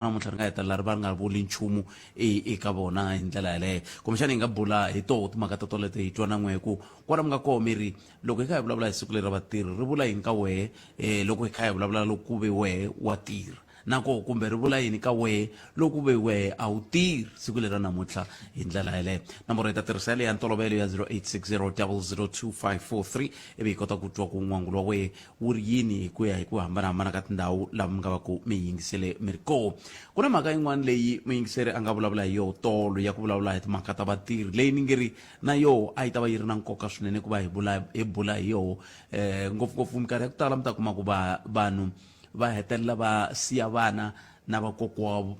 namuntlha nga hetelela va nga vuli nchumu eka vona hi ndlela yaleyo kumbexana hi nga bula hi toho timhaka to toleto hi twana n'we ku kwala mi nga koho mi ri loko hi kha hi vulavula hi siku leri ra vatirhi ri vula yini ka wehe loko hi kha hi vulavula loko ku ve wehe wa tirha nako kumbe ri vula yini ka wehe loko ve wehe a wu tirhi siku leri ra namuntlha hi ndlela yaleyo nomboro yi ta tirhisa leyi ya ntolovelo ya 0860002543 ivi hi kota ku twa ku n'wangulo wa wehe wu ri yini hi ku ya hi ku hambanahambana ka tindhawu lava mi nga va ku mi yingisele mi ri koho ku na mhaka yin'wana leyi muyingiseri a nga vulavula hi yoho tolo ya ku vulavula hi timhaka ta vatirhi leyi ni nge ri na yoho a yi ta va yi ri na nkoka swinene ku va hi bula hi yoho ngopfungopfu minkarhi ya ku tala mi ta kuma ku vanhu va hetelela va siya vana na vakokwa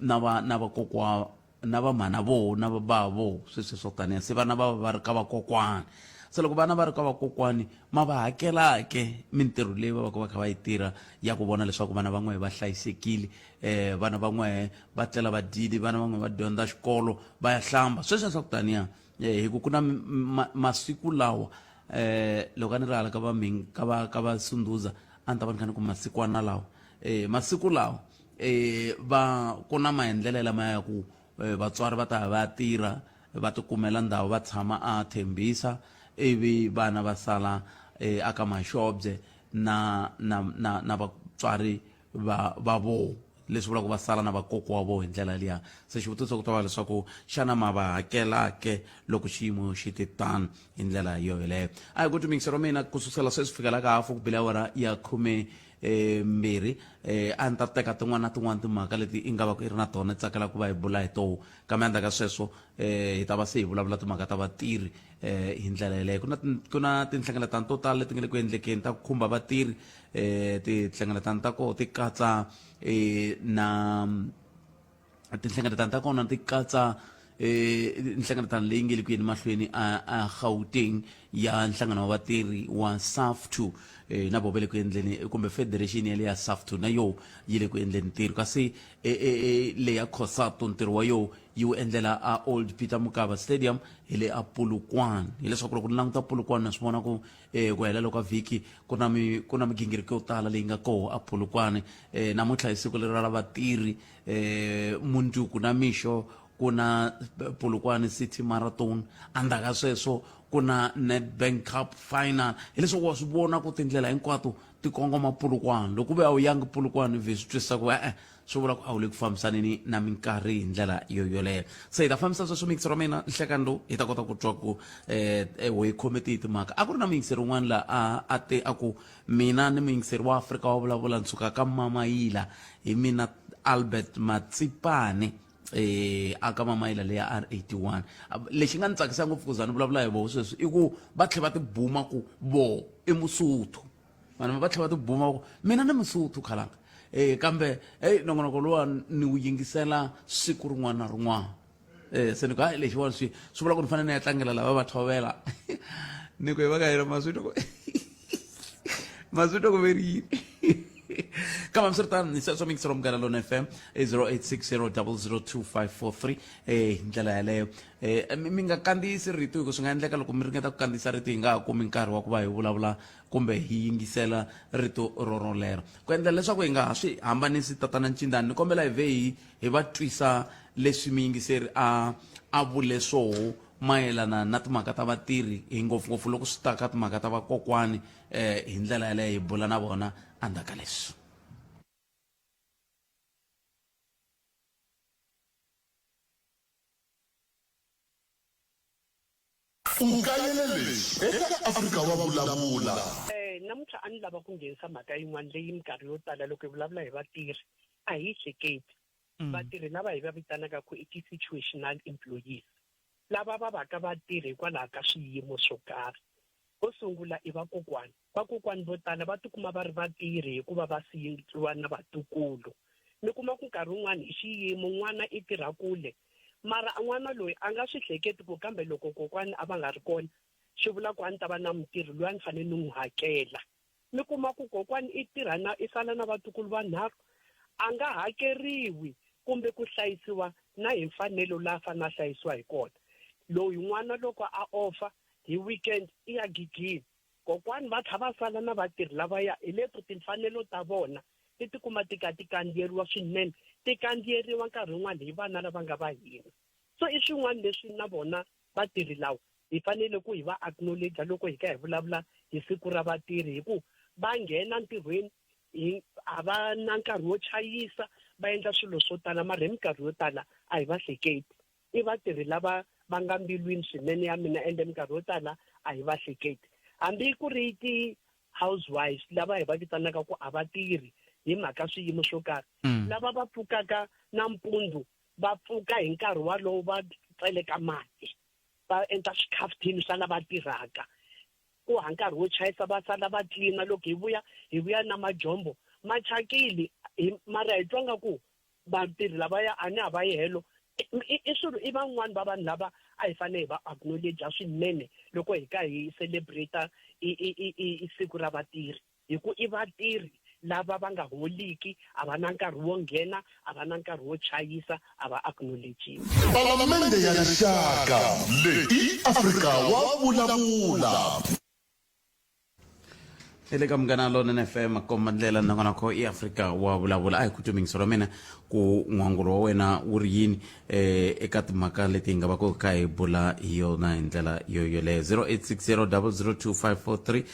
na vamhana voho na vabava voho sweswi swo taniya se vana va ri ka vakokwani se loko vana va ri ka vakokwani ma va hakelake mintirho leyi va va kha va yi tirha ya ku vona leswaku vana van'we va hlayisekile vana van'we va tlela va dyile vana van'we va dyondza xikolo va ya hlamba sweswi swa ku taniya hi ku ku na masiku lawa loko a ni ri hala ka va Sunduza a ni ta va ni kha ni ku masikwana lawa masiku lawa va ku na maendlelo lamaya ya ku vatswari va ta va tirha va tikumela ndhawu va tshama a Thembisa ivi vana va sala aka maxobye na vatswari va voho leswi vulaka va sala na vakoko wa voho hi ndlela liya se xivutiso ku ta va leswaku xana ma va hakelake loko xiyimo xi ti tani hi ndlela yoyeleyo a hi ku timingisi ro mina ku susela sweswi fikela ka hafu ku bila awara ya 12 a ni ta teka tin'wana na tin'wana timhaka leti i nga va ku i ri na tona tsakela ku va hi bula hi toho kambe endzhaku ka sweswo hi ta va se hi vulavula timhaka ta vatirhi hi ndlela yeleyo ku na tinhlengeletano to tala leti nga le ku endlekeni ta ku khumba vatirhi tinhlengeletano ta koho ti katsa na tinhlengeletano ta kona ti katsa nhlengeletano leyi nge le ku yeni mahlweni a Gauteng ya nhlangano wa vatirhi wa SAFTU na vo ve le ku endleni kumbe federation ya le ya SAFTU na yo yi le ku endleni ntirho kasi le ya COSATU ntirho wa yo yi wu endlela a Old Peter Mokaba Stadium hi le a Polokwane hileswaku loko ni languta Polokwane na swi vona ku ku hela loko vhiki ku na migingiriko yo tala leyi nga koho a Polokwane namuntlha hi siku leri ra vatirhi mundzuku na mixo ku na Polokwane City Marathon andaka sweswo ku na Nedbank Cup final hileswaku wa swi vona ku tindlela hinkwato ti kongoma Polokwane loko ve a wu yangi Polokwane ve swi twisisa ku swi vula ku a wu le ku fambisaneni na minkarhi hi ndlela yoyoleyo se hi ta fambisa sweswo miyingiseri wa mina nhlekani lowu hi ta kota ku twa ku hi khometi hi timhaka a ku ri na muyingiseri wun'wana laha a te a ku mina ni muyingiseri wa Afrika wa vulavula nsuka ka Mamayila hi mina Albert Matsipane aka Mamayila leya R81 lexi nga ni tsakisa ngopfu ku za ni vulavula hi voho sweswi i ku va tlhe va tibuma ku voho i Musotho vanhu va tlhe va tibuma ku mina ni Musotho khalanga kambe nongonoko lowa ni wu yingisela siku rin'wana na rin'wana se ni ku hayi lexiwani swi vula ku ni fanele ni ya tlangela lava va thovela ni ku hi va ka hina maswito ku verini kama msirtani ni saswa mixer Mgana Lona FM 0860002543 ndlela yaleyo mi nga kandziyisi rito hi ku swi nga endleka loko mi ringeta ku kandziyisa rito hi nga ha kumi nkarhi wa ku va hi vulavula kumbe hi yingisela rito rorolero ku endla leswaku hi nga ha swi hambanisi tatana Ncindani ni kombela hi ve hi va twisa leswi miyingiseri a vule swoho mayelana na timhaka ta vatirhi hi ngopfungopfu loko swi ta ka timhaka ta vakokwani hi ndlela yaleyo hi bula na vona andaka leswi ungayelelesi eka Afrika wa vulavula namuntlha a ni lava ku nghenisa mhaka yin'wana leyi minkarhi yo tala loko hi vulavula hi vatirhi a hi hleketi vatirhi lava hi va vitanaka ku i ti-situational employees lava va va ka vatirhi hikwalaho ka swiyimo swo karhi vo sungula i vakokwani vo tala va tikuma va ri vatirhi hikuva va siyeriwa na vatukulu mi kuma ku nkarhi wun'wana hi xiyimo n'wana i tirha kule mara n'wana loyi a nga swi hleketi ku kambe loko kokwani a va nga ri kona swi vula ku a ni ta va na mutirhi loyi a ni fanele ni n'wi hakela mi kuma ku kokwani i tirha i sala na vatukulu vanharhu a nga hakeriwi kumbe ku hlayisiwa na hi mfanelo laha a fanele a hlayisiwa hi kona loyi n'wana loko a ofa hi weekend i ya gigini kokwani va tlha va sala na vatirhi lavaya hi leto timfanelo ta vona ti tikuma ti kandziyeriwa swinene ti kandziyeriwa nkarhi wun'wana hi vana lava nga va hina. So i swin'wana leswi na vona vatirhi lawa hi fanele ku hi va acknowledge loko hi ka hi vulavula hi siku ra vatirhi, hi ku va nghena ntirhweni a va na nkarhi wo chayisa, va endla swilo swo tala, mara hi minkarhi yo tala a hi va hleketi. I vatirhi lava va nga mbilwini swinene ya mina, ende minkarhi yo tala a hi va hleketi. Hambi ku ri ti-housewives lava hi va vitanaka ku a va tirhi hi mhaka swiyimo swo karhi, lava va pfukaka nampundzu va pfuka hi nkarhi walowo va tseleka mati, va endla swikhafuthini swa lava tirhaka. Ku ha nkarhi wo chayisa va sala va tlilina, loko hi vuya na majombo ma thyakile, mara hi twa nga ku vatirhi lavaya a ni a va yi helo. I swilo i van'wani va vanhu lava a hi fanele hi va acknowledge swinene loko hi ka hi celebrate i siku ra vatirhi, hi ku i vatirhi lava va nga holiki, a va na nkarhi wo nghena, a va na nkarhi wo chayisa, a va acknowledge. Palamende ya rixaka leyi Afrika wa vulavula. Ele ka mgana lona FM komba ndlela nangona ko iAfrika wa vulavula. A hi ku tumingiso ra mina ku n'wangulo wa wena wu ri yini eka timhaka leti nga va ku ka hi bula hi yona hi ndlela yoyoleyo. 0860002543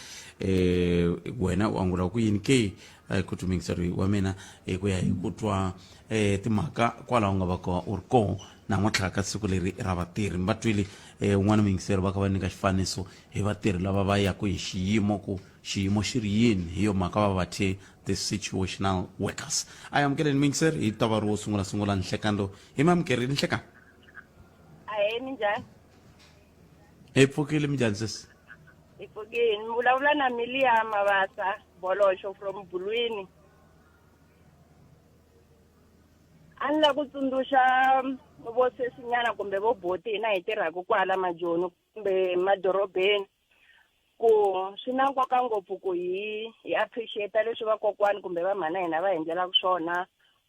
wena u angula ku yini ke a hi ku tumingiso wa mina ku ya hi ku twa timhaka kwalaho nga va ko u ri ko namuntlha ka siku leri ra vatirhi. Va twile un'wana mingiseri va ka va nyika xifaniso hi vatirhi lava va yaku hi xiyimo ku xiyimo xi ri yini, hi yo mhaka va va the the situational workers. A hi amukeleni mingiseri hi ta va ri wo sungula nhlekani hi mi amukerile nhlekani. Ahee minjhani? Hi pfukile minjhani sesi? Hi pfukile, mi vulavula na Milia Mabasa Bolosho from Bulwini. A ni la ku tsundzuxa vo sesinyana kumbe vo boti hina hi tirhaka kwala majoni kumbe madorobeni ku swi na nkoka ngopfu ku hi appreciate leswi vakokwani kumbe vamhana hina va endlelaka swona,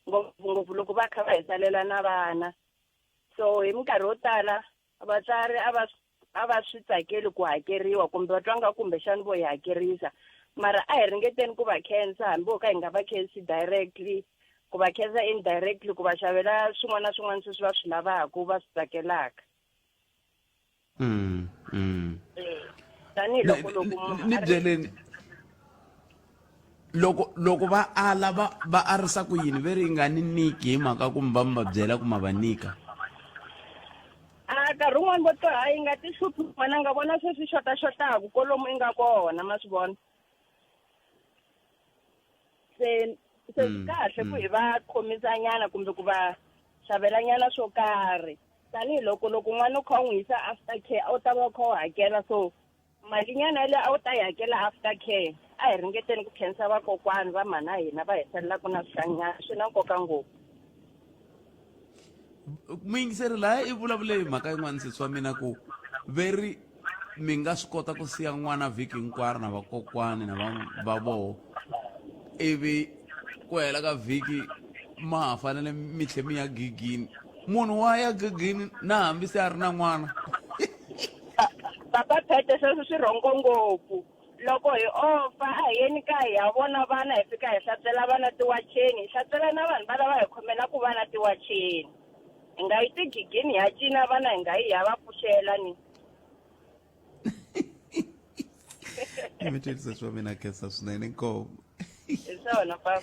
ngopfungopfu loko va kha va hi salela na vana. So hi minkarhi yo tala vatswari a va swi tsakeli ku hakeriwa kumbe va twa nga kumbexani vo hi hakerisa, mara a hi ringeteni ku va khensa hambi vo ka hi nga va khensi directly, ku va khensa indirectly, ku va xavela swin'wana na swin'wana sweswi va swi lavaka va swi tsakelaka. Tanihiloko ni byeleni loko va ala va arisa ku yini ve ri nga ni niki hi mhaka ku mi va mi va byela ku ma va nyika. Nkarhi wun'wani vo to hayi nga ti hluphi n'wana nga vona sweswi xotaxotaka kolomu i nga kona, ma swi vona. Se swi kahle ku hi va khomisanyana kumbe ku va xavelanyana swo karhi, tanihiloko loko n'wana u kha u n'wi yisa after care a wu ta va u kha u hakela, so malinyana yale a wu ta yi hakela after care. A hi ringeteni ku khensa vakokwani va mhana hina va hi salelaku na swihanyana, swi na nkoka ngopfu. Muyingiseri laya i vulavule hi mhaka yin'wana sesi wa mina ku ve ri mi nga swi kota ku siya n'wana vhiki hinkwaro na vakokwani na va voho, ivi ku hela ka vhiki ma ha fanele mi tlhe mi ya gigini. Munhu wa ya gigini na hambi se a ri na n'wana. Papa Phete sweswi swi rhongo ngopfu. Loko hi ofa a hi yeni ka hi ya vona vana hi fika hi hlantswela vana tiwacheni, hi hlantswela na vanhu va lava hi khomela ku vana tiwacheni. Hi nga yi tigigini hi ya cina vana, hi nga yi ya va pfuxela ni. Mi tweni sesi wa mina khensa swinene inkomo. Hi swona papa.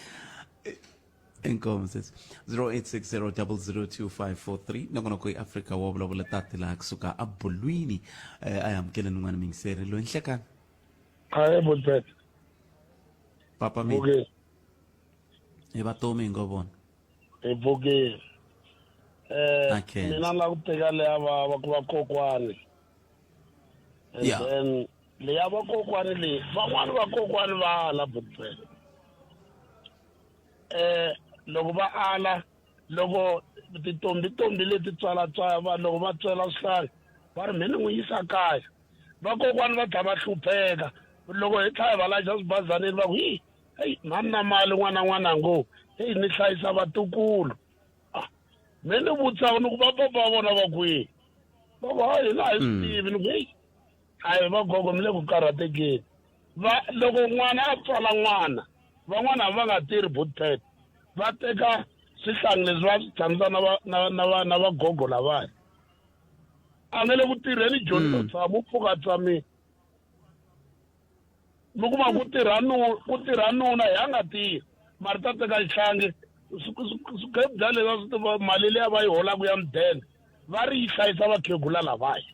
Inkomo sesi 0860002543 nakona ku iAfrika wa vulavula tati laha kusuka a Bulwini. A hi amukeleni n'wana mingiseri loyi nhlekani. Hayi Bulpet. Papa mi. Okay. Hi vatomi ngo vona. Okay. Okay. Mina la ku teka leya va ku vakokwani. Yeah. Then leya vakokwani leyi van'wani vakokwani va ala Bulpet. Loko va ala, loko titombi leti tswala loko va tswela swihlahla va ri mheni n'wi yisa kaya, vakokwani va tlha va hlupheka. Loko hi tlhela va laxa swibazaneni va ku hi heyi mani na mali n'wana ngo heyi ni hlayisa vatukulu. Me ni vutisa ni ku va papa va vona va kwihi, va ku hayi hina hi swi tivi. Ni ku heyi hayi vagogo mi le ku karhatekeni. Loko n'wana a tswala n'wana, van'wana va nga tirhi Bulpet, va teka swihlangi leswi va swi tshamisa na vagogo lavaya a nga le ku tirheni John lo tshama u pfuka tsamini mi kuma ku tirha nuna hi a nga tirhi mari ta teka xihlangi swikebya leswi swi tiva mali leyi va yi holaka ya mudende va ri yi hlayisa vakhegula lavaya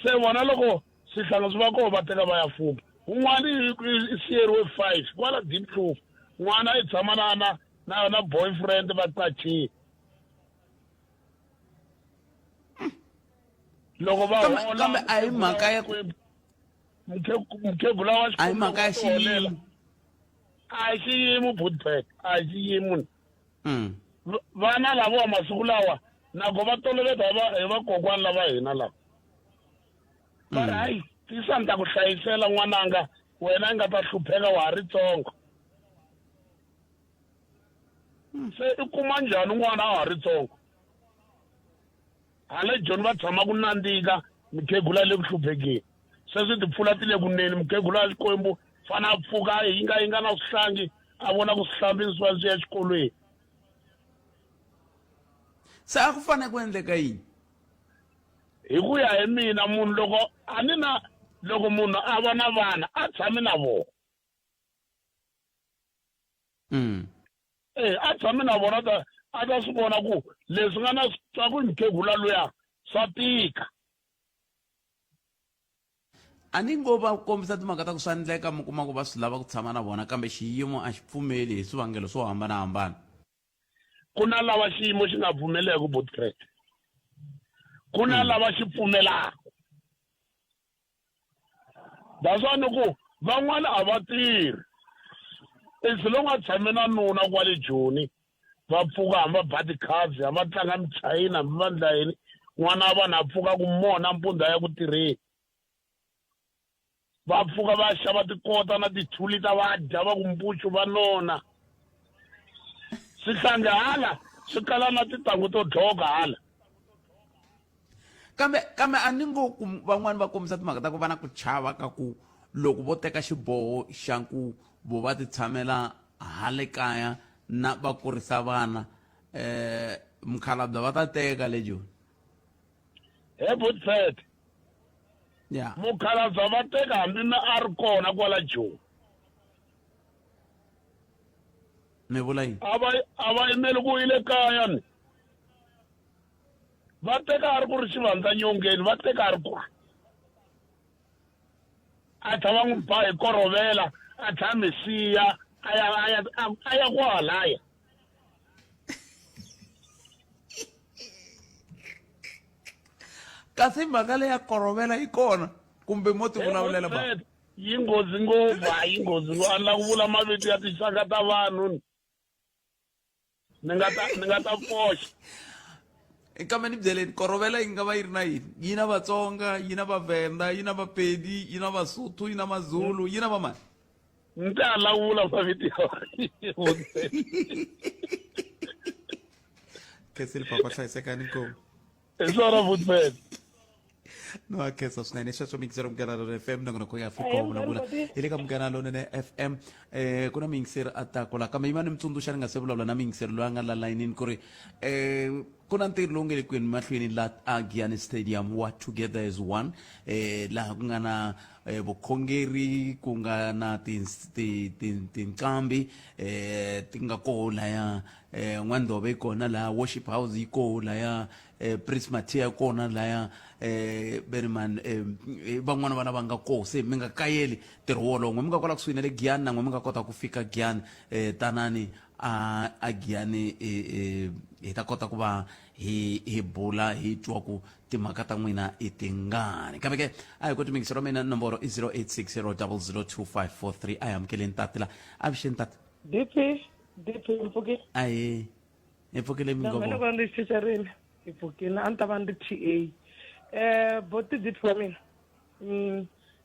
se vona loko swihlangi swi va koho va teka va ya fuka un'wana i siyeriwe 5 kwala deep proof n'wana i tshama na boyfriend va qachiwe loko va hola kambe a hi mhaka ya mukhegula wa a hi mhaka ya xiyimo a hi xiyimo Bootpack a hi xiyimo vana lavo masiku lawa nako va toloveta hi vakokwani lava hina lava mara hayi tisa ni ta ku hlayisela n'wananga wena i nga ta hlupheka wa ha ri tsongo se i kuma njhani n'wana a ha ri tsongo hala John va tshama ku nandzika mukhegula le ku hluphekeni sweswi timpfula ti le kunene mukhegula a Xikwembu fana a pfuka yi nga na swihlangi a vona ku swihlambini swi va swi ya xikolweni se a ku fanele ku endleka yini hi ku ya hi mina munhu loko munhu a va na vana a tshami na vona a tshami na vona a ta swi vona ku leswi nga na swa ku mukhegula luya swa tika a ni ngo va kombisa timhaka ta ku swa endleka mi kuma ku va swi lava ku tshama na vona kambe xiyimo a xi pfumeli hi swivangelo swo hambanahambana ku na lava xiyimo xi nga pfumeleki Bootpack ku na lava xi pfumelaka daswani ku van'wana a va tirhi isilo nga tshame na nuna kwale Joni va pfuka hamba ba ti-cards hamba tlanga michayina hambi va ndla yini n'wana wa vana a pfuka ku mona mpundza ya ku tirheni va pfuka va xava tikota na tithuli ta va dya va ku mpuchu va nona swihlangi hala swi kala na tintangu to dloga hala kambe a ni ngo van'wani va kombisa timhaka ta ku va na ku chava ka ku loko vo teka xiboho xa ku vo va ti tshamela hale kaya na va kurisa vana mukhalabye va ta teka le Joni he Bootpack ya mukhalabye va teka hambi na a ri kona kwala Joni mi vula yini a va yimeli ku yile kaya ni va teka a ri ku ri xivandla nyongeni va teka a ri kwa a tshama n'wi ba hi korovela a tshame siya a ya kwalaya kasi mhaka leyi ya korovela yi kona kumbe mo ti vulavulela ba yi nghozi ngopfu a yi nghozi ngopfu a ni la ku vula mavito ya tinxaka ta vanhu ni nga ta poxa kambe ni byeleni korovela yi nga va yi ri na yini yi na Vatsonga yi na Vavenda yi na Vapedi yi na Vasotho yi na Mazulu yi na va mani ni ta lawula mavito ya khensile papa hlayisekani inkomu hi swona Bootpack no a khensa swinene sweswo miyingiseri Munghana Lonene FM nongonoko ya Afrika wa vulavula hi le ka Munghana Lonene FM ku na miyingiseri a tako la kambe yima ni mitsundzuxa ni nga se vulavula na miyingiseri loyi a nga la layinini ku ri ku na ntirho lowu nga le kweni mahlweni la a Giyani Stadium wa Together as One laha ku nga na vukhongeri ku nga na tinqambi ti nga koho laya N'wandove yi kona laya Worship House yi koho laya Prismatia yi kona laya Berman van'wana vana va nga koho se mi nga kayeli ntirho wolowo n'we mi nga kwala kusuhi na le Giyani na n'we mi nga kota ku fika Giyani tanani a Giyani hi ta kota ku va hi bula hi twa ku timhaka ta n'wina i tingani kambe ke a hi koti miyingisero mina nomboro i 0860002543 a hi amukeleni tati la avuxeni tati DP mpfukile aye hi pfukile loko mingovo ndzi xicarini hi pfukile a ni ta va ndi TA boti DP wa mina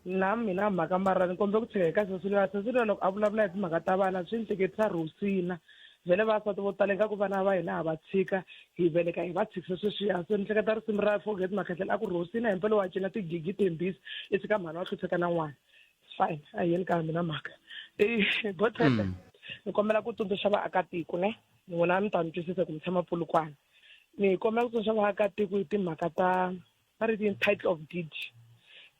na mina mhaka mara ni kombe ku tshega sesilo loko a vulavula hi timhaka ta vana swi ni hleketisa Rosina vele vasati vo tala ingaku vana va hina ha va tshika hi veleka hi va tshikisa sweswiya so ni hleketa risimu ra Forget Makhahlele a ku Rosina hi mpela wa cina tigigi tembisi i tshika mhana wa hlutsheka na n'wana fine a yeni ka mina mhaka Bothata ni kombela ku tsundzuxa vaakatiko ne n'wina mi ta ni twisisa ku mi tshama Polokwane ni kombela ku tsundzuxa vaakatiko hi timhaka ta va ri title of deed.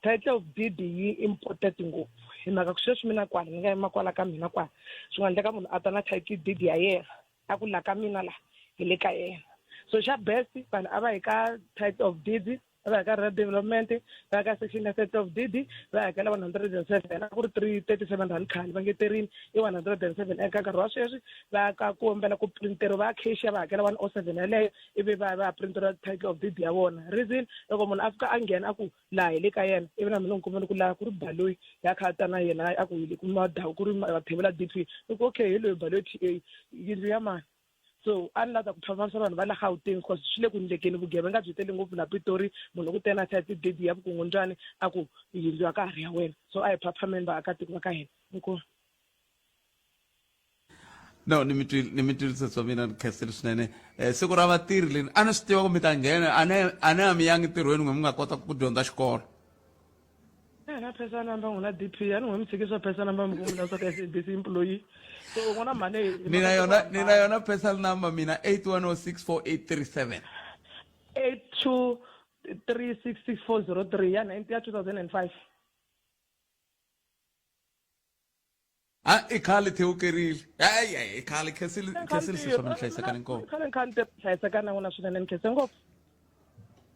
Title of deed yi important ngopfu hi mhaka ku sweswi mina kwala ni nga yima kwala ka mina kwala swi nga endleka munhu a ta na title deed ya yena a ku la ka mina la hi le ka yena so xa best vanhu a va hi ka title of deed va ka rural development va ka section ya title of deed va hakela 107 a ku ri 337 rand khale va ngeterini i 107 eka nkarhi wa sweswi va ka kombela ku printero va cash va hakela 107 yaleyo ivi va printero title of deed ya vona reason loko munhu a fika a nghena a ku laha hi le ka yena ivi na mina ni kombela ku laha ku ri baloyi ya khata na yena a ku hi le ku madawu ku ri vathevela DP loko okay hi loyi baloyi TA yindlu ya mani so a ni lava ku pfapfarisa vanhu va la Gauteng because swi le ku endlekeni vugevenga byi tele ngopfu la Pitori munhu ku tena title deed ya vukungundzwani a ku yindlu ya ka ha ri ya wena so a hi pfapfameni vaakatiko va ka hina inkomu. No, ni mi twisisa mina kheseli swinene siku ra vatirhi leni a ni swi tiva ku mi ta nghena a ne a mi yangi ntirhweni n'we mi nga kota ku dyondza xikolo na pesa number n'wina DP a ni n'wi mi tshikisa pesa number mi ku n'wina swa ka SABC employee so n'wana mane ni na yona personal number mina 81064837 82366403 ya 2005 i khale thewukerile i khale kheseli swiswa mi hlayisekani inkomo khale khale hlayisekani na n'wina swinene ni khese ngopfu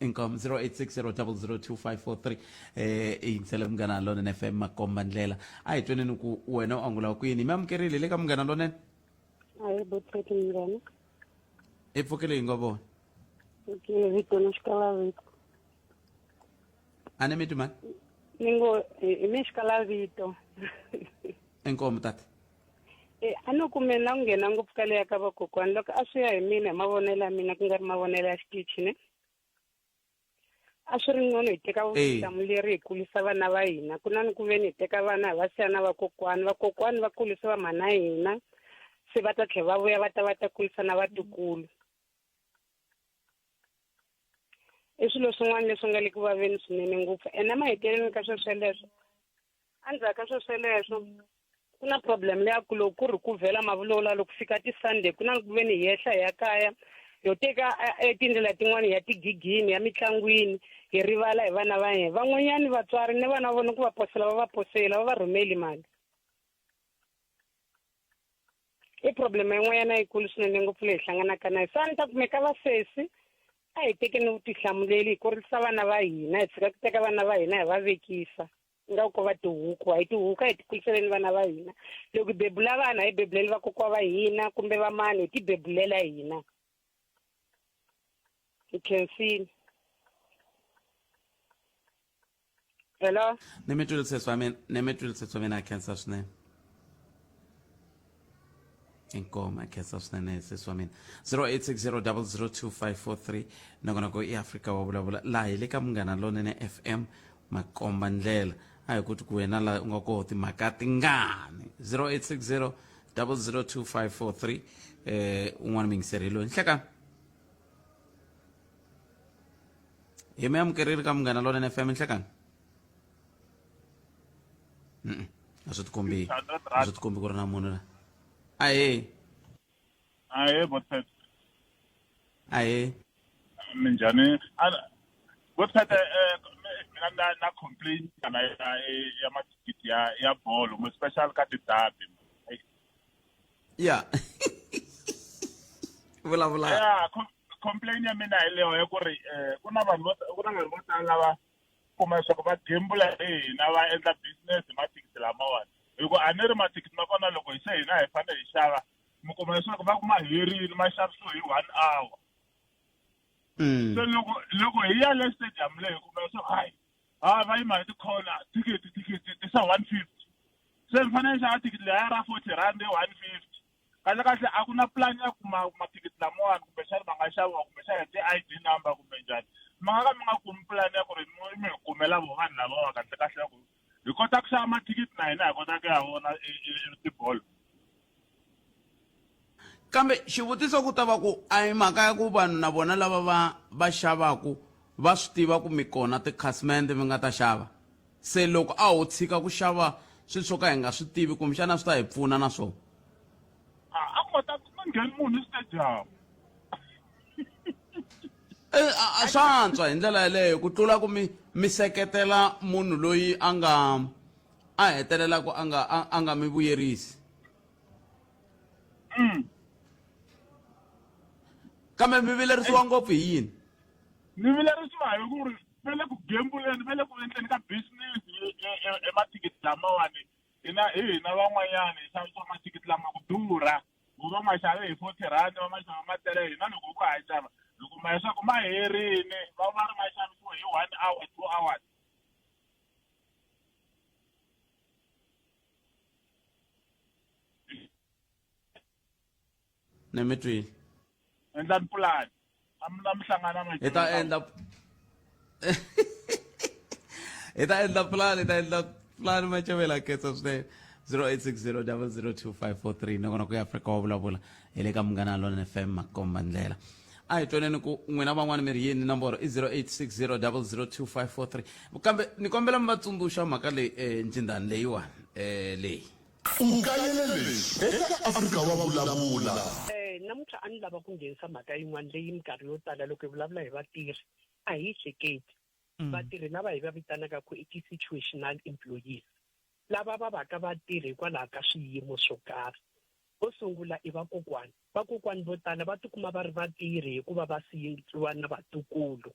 income 0860002543 i yingisele Munghana Lonene FM Makomba Ndlela a hi tweneni ku wena u angula kwini mi amukerile le ka Munghana Lonene Ayi botseti njani? i pfukele hi ngobona Okay, Vito na xikala Vito. ane mi twi mani Ningo mi xikala Vito. inkomo tati A no kumela nghena ngopfu ka leya ka vakokwani loko a swi ya hi mina hi mavonelo ya mina ku nga ri mavonelo ya xitichi ne. A swi ri ngcono hi teka vutihlamuleri hi kulisa vana va hina ku na ni ku veni hi teka vana hi va siya na vakokwani va kulisa va mhana hina se va ta tlhela va vuya va ta kulisa na vatukulu i swilo swin'wana leswi nga le ku vaveni swinene ngopfu ene mahetelelweni ka swesweleswo endzhaku ka swesweleswo ku na problem leyakulu ku ri ku vhela mavulola loko fika ti-Sunday ku na ku veni hi yehla hi ya kaya yo teka tindlela tin'wana ya tigigini ya mitlangwini hi rivala hi vana va hina van'wanyani vatswari ni vana va vona ku va posela va va rhumeli mali i problema yin'wanyana yikulu swinene ngopfu leyi hi hlanganaka na hi sa ni ta kumeka vasesi a hi tekeni vutihlamuleri hi kurisa vana va hina hi tshika ku teka vana va hina hi va vekisa nga ku va tihuku hi tihuku hi tikuliseleni vana va hina loko hi bebula vana hi bebuleli vakokwa va hina kumbe vamani hi ti bebulela hina you can see hello ne mi twiliseswa mina a khensa swinene inkomo a khensa swinene seswa mina 0860002543 nongonoko i Africa wa vulavula laha hi le ka Munghana Lonene FM Makomba Ndlela a hi kuti ku wena la u nga koho timhaka tingani 0860002543 un'wana mi yingiserile nhlekani hi mi amukerile ka Munghana Lonene FM nhlekani a swi tikombi ku ri na munhu la ahe botseti ahe minjhani botseti mina na complain kana ya mathikithi ya bolo mo special ka tidabi ya vulavula ya complain ya mina hi leyo ya ku ri ku na vanhu vo tala va kuma leswaku va gembula hina va endla business hi mathikithi lamawani hikuva a ni ri mathikithi ma kona loko hi se hina hi fanele hi xava mi kuma leswaku va ku ma herile ma xavisiwa hi 1 hour so loko hi ya le stadium leyi hi kuma leswaku hayi va yima hi tikhona thikithi ti sa 150 se mi fanele xava thikithi leya ra 40 rand 150 kahle a ku na plan ya ku mathikithi lamawani kumbexani ma nga xaviwa kumbexani ti-ID number kumbe njhani mi nga kumi plan ya ku ri mi hi kumela vo vanhu lavawa kahle ku hi kota ku xava mathikithi na hina hi kota ku ya vona tibolo kambe xivutiso ku ta va ku a hi mhaka ya ku vanhu na vona lava va xavaku va swi tiva ku mi kona tikhasimende mi nga ta xava se loko a ho tshika ku xava swilo swo ka hi nga swi tivi kumbexana swi ta hi pfuna na swona ngota ku ngheni munhu stadium a swa antswa hi ndlela yaleyo ku tlula ku mi seketela munhu loyi a hetelelaka a nga mi vuyerisi kambe mi vilerisiwa ngopfu hi yini ni vilerisiwa hi ku ri va le ku gembuleni va le ku endleni ka business emathikiti lamawani hina van'wanyana hi xavisa mathikithi lama ku durha ku va ma xave hi 40 rand va ma xava ma tele hina loko ku ha xava loko ma leswaku ma herini va ri ma xavisiwa hi 1 hour 2 hours ni mi twile endlani pulani na mihlangano ma hi ta endla hi ta endla plan machavela ketsa swinene 0860 nakona ku ya Afrika wa vulavula hi le ka Munghana Lonene FM makomba ndlela a hi twaneni ku n'wina van'wana mi ri yini nomboro i 0860 kambe ni kombela mi va tsundzuxa mhaka leyi njindani leyiwani leyi ungayelele eka Afrika wa vulavula namuntlha a ni lava ku nghenisa mhaka yin'wana leyi minkarhi yo tala loko hi vulavula hi vatirhi a hi hleketi vatirhi lava hi va vitanaka ku i ti-situational employees lava va va ka vatirhi hikwalaho ka swiyimo swo karhi vo sungula i vakokwani vo tala va tikuma va ri vatirhi hikuva va siyeriwa na vatukulu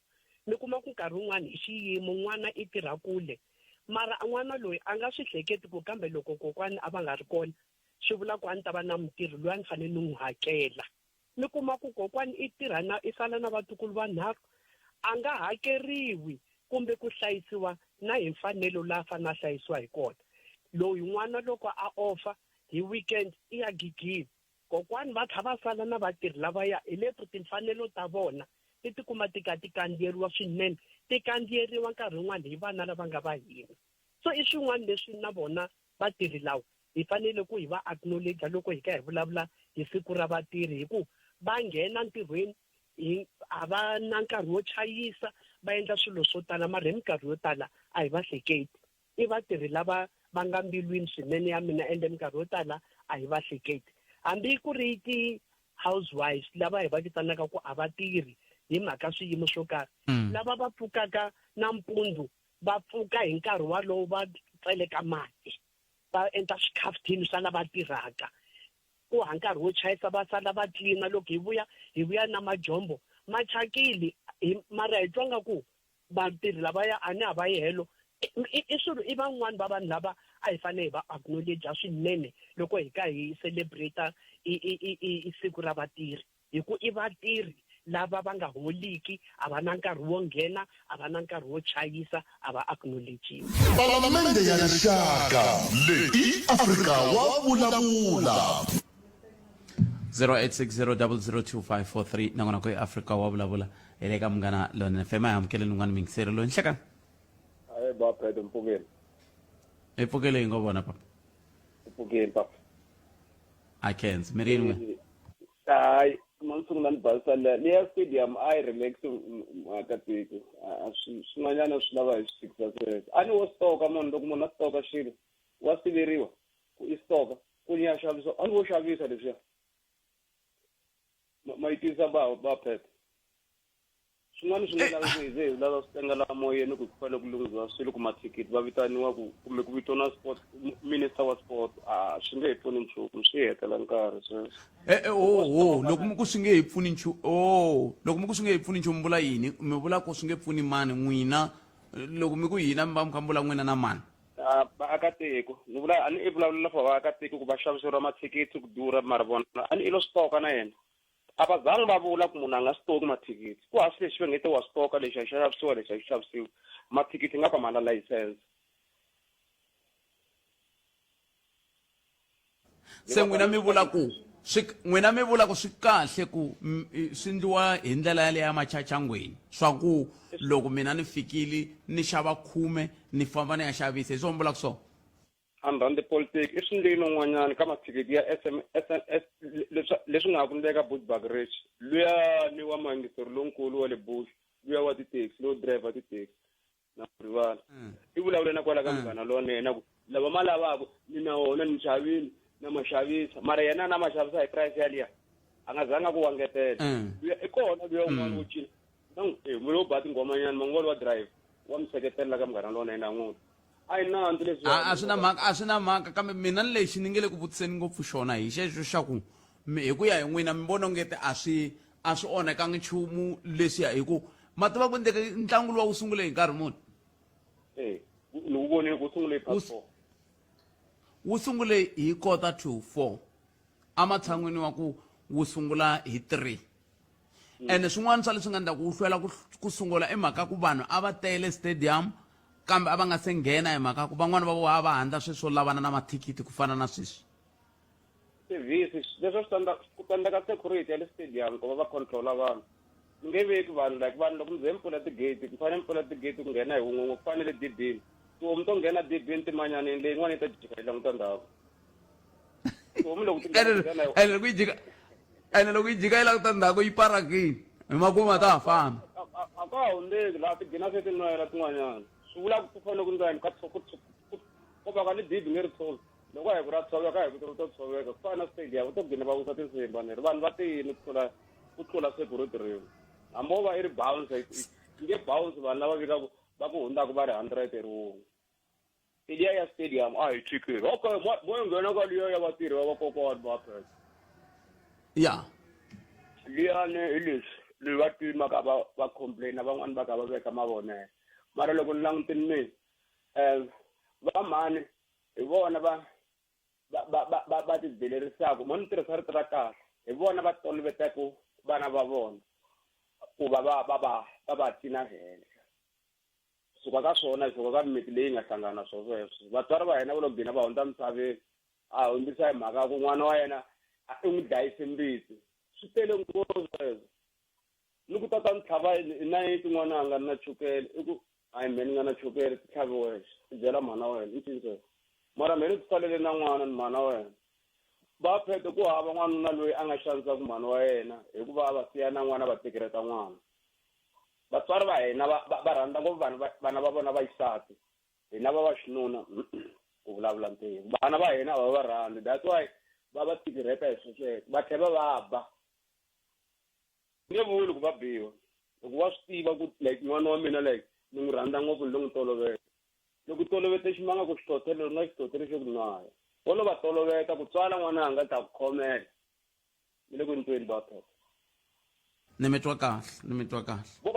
mi kuma ku nkarhi wun'wana hi xiyimo n'wana i tirha kule mara n'wana loyi a nga swi hleketi ku kambe loko kokwani a va nga ri kona swi vula ku a ni ta va na mutirhi loyi a ni fanele ni n'wi hakela mi kuma ku kokwani i tirha i sala na vatukulu vanharhu a nga hakeriwi kumbe ku hlayisiwa na hi mfanelo laha fanele a hlayisiwa hi kona loyi n'wana loko a offer hi weekend i ya gigini kokwani va tlha va sala na vatirhi lavaya hi leto timfanelo ta vona ti tikuma ti kandziyeriwa swinene ti kandziyeriwa nkarhi wun'wana hi vana lava nga va hina so i swin'wana leswi na vona vatirhi lawa hi fanele ku hi va acknowledge loko hi ka hi vulavula hi siku ra vatirhi hi ku va nghena ntirhweni a va na nkarhi wo chayisa va endla swilo swo tala mara hi minkarhi yo tala a hi va hleketi i vatirhi lava va nga mbilwini swinene ya mina ende minkarhi yo tala a hi va hleketi hambi ku ri ti-housewives lava hi va vitanaka ku a va tirhi hi mhaka swiyimo swo karhi lava va pfukaka nampundzu va pfuka hi nkarhi walowo va tseleka mati va endla swikhafuthini swa lava tirhaka ku ha nkarhi wo chayisa va sala va tlina loko hi vuya na majombo ma thyakile mara hi twanga ku vatirhi lavaya a ni hava yi helo i swilo i van'wani va vanhu lava a hi fanele hi va acknowledge swinene loko hi ka hi celebrate i siku ra vatirhi hi ku i vatirhi lava va nga holiki a va na nkarhi wo nghena a va na nkarhi wo chayisa a va acknowledge Palamende ya rixaka leyi Afrika wa vulavula 0860 nakona ku Afrika wa vulavula hi le ka Munghana Lonene FM amukele n'wana mingiseri lo nhlekani Hayi baba Mpukeni. Epukele hi ngobona papa. Mpukeni papa. I can't. Merini. Hayi mansungula ni basala le stadium I relax makatiko. Swin'wanyana swi lava hi success. Ani wo stoka munhu loko munhu a stoka xilo wa siveriwa ku i stoka ku ya xavisa ani wo xavisa leswi. Maitisa ba phepha. Swin'wana swi nga lava ku hi lava sitengela moyeni ku fanele ku lunghisiwa swilo ku mathikithi va vitaniwa ku kumbe ku vitana sport minister wa sport swi nge hi pfuni nchumu swi hetela nkarhi sweswo loko mi ku swi nge hi pfuni nchumu loko mi ku swi nge hi pfuni nchumu vula yini mi vula ku swi nge pfuni mani n'wina loko mi ku hina mi va mi kha mi vula n'wina na mani vaakatiko ni vula a ni i vulavulela for vaakatiko ku va xaviseriwa mathikithi ku durha mara vona a ni i lo stoka na yena a va zangi va vula ku munhu a nga stoki mathikithi ku hasi lexi va nge te wa stoka lexi a xi xavisiwa lexi a xi xavisiwa mathikithi nga pamala license se n'wina mi vula ku swi kahle ku swi ndliwa hi ndlela yaleyo ya machachangweni swa ku loko mina ni fikile ni xava 10 ni famba ni ya xavisa hi swona vula ku swona andani politics i swi ndleni n'wanyana ka mathikithi ya SMS leswi nga ku ndeka Bushbuck Ridge luya ni wa mangisero lonkulu wa le Bush luya wa ti-taxi lo driver ti-taxi na rivala i vulavule na kwala ka Munghana Lonene ku lava ma lavaka ni na wona ni xavile na mashavisa mara yena na mashavisa hi price yaliya angazange ku wangetela ikona leyo n'wana ucina mulo bati ngomanyana mangolo wa drive wa mseketela ka mngana lona yena n'wana ayi nanti leswi a swi na mhaka kambe mina lexi ni nge le ku vutiseni ngopfu xona hi xexo xa ku hi ku ya hi n'wina mi vona ngete a swi onhekangi nchumu leswiya hi ku mativa ku ndeke ntlangu lowu wu sungule hi nkarhi muni ni wu vonile ku sungule hi past 4 wu sungule hi 3:45 ematshan'wini wa ku wu sungula hi 3 ene swin'wana swa leswi nga endla ku wu hlwela ku sungula i mhaka ku vanhu a va tele stadium kambe a va nga se nghena hi mhaka ku van'wana va vo va handla sweswo lavana na mathikithi ku fana na sweswi service leswo ku tsandzeka security ya le stadium ku va va controla vanhu ni nge veki vanhu like vanhu loko mi ze mi pfula tigate ku fanele mi pfula tigate ku nghena hi wun'we ku fanele dibini tihomu to nghena dibini timanyanini leyi n'wana yi ta jika yi languta ndhawu tihomu loko ene loko yi jika yi languta ndhawu yi parakini hi makumu ma ta ha famba a ka ha hundzeki laha tigina se tinwela tin'wanyana swi vula ku fanele ku ndzani ku va ka ni dibi ni ri tshovi loko a hi ku ra tshoveka hi ku to tshoveka ku fana na stadium to gina va wisa tinsimba ni ri vanhu va tiyini ku tlula security rin'we hambi wo va i ri bounce yi nge bounce vanhu lava vikaku va ku hundzaka va ri 100 hi ri wun'we iliya ya stadium a hi chikile okay moyo nghena ka liya ya vatirhi va vakokwani va phela ya liyani hi leswi va timaka va complain van'wani va ka va veka mavonelo mara loko ni langutini mina va mhani hi vona va ti delerisaka mo ni tirhisa rito ra kahle hi vona va tolovetaka vana va vona ku va tina henhla suka ka swona suka ka mimiti leyi nga hlangana na sweswo vatswari va hina va lo gina va hundza misaveni a hundzisa hi mhaka ku n'wana wa yena i n'wi dlayise mbitsi swi tele ngopfu sweswo ni ku tata ni tlhava hi nayiti n'wana a nga ri na chukele i ku hayi mhe ni nga na chukele ti tlhavi wexe ti byela mhana wena i cinceke mara mhe ni ti salele na n'wana ni mhana wena va phete ku hava n'wanuna loyi a nga xanisaka mhana wa yena hikuva va siya na n'wana va tekereta n'wana vatswari va hina va rhandza ngopfu vana va vona va xisati hina va va xinuna ku vulavula ntivo vana va hina a va va rhandzi that's why va tikereta hi swesweswo va tlhela va ba nge vuli ku va biwa loko va swi tiva ku like n'wana wa mina like ni n'wi rhandza ngopfu lo n'wi toloveta loko tolovete ximanga ku xitotelo ri nga xitotelo xo ku nwaya wo lo va toloveta ku tswala n'wana a nga ta ku khomela ni le ku ntweni va phela ni mi twa kahle vo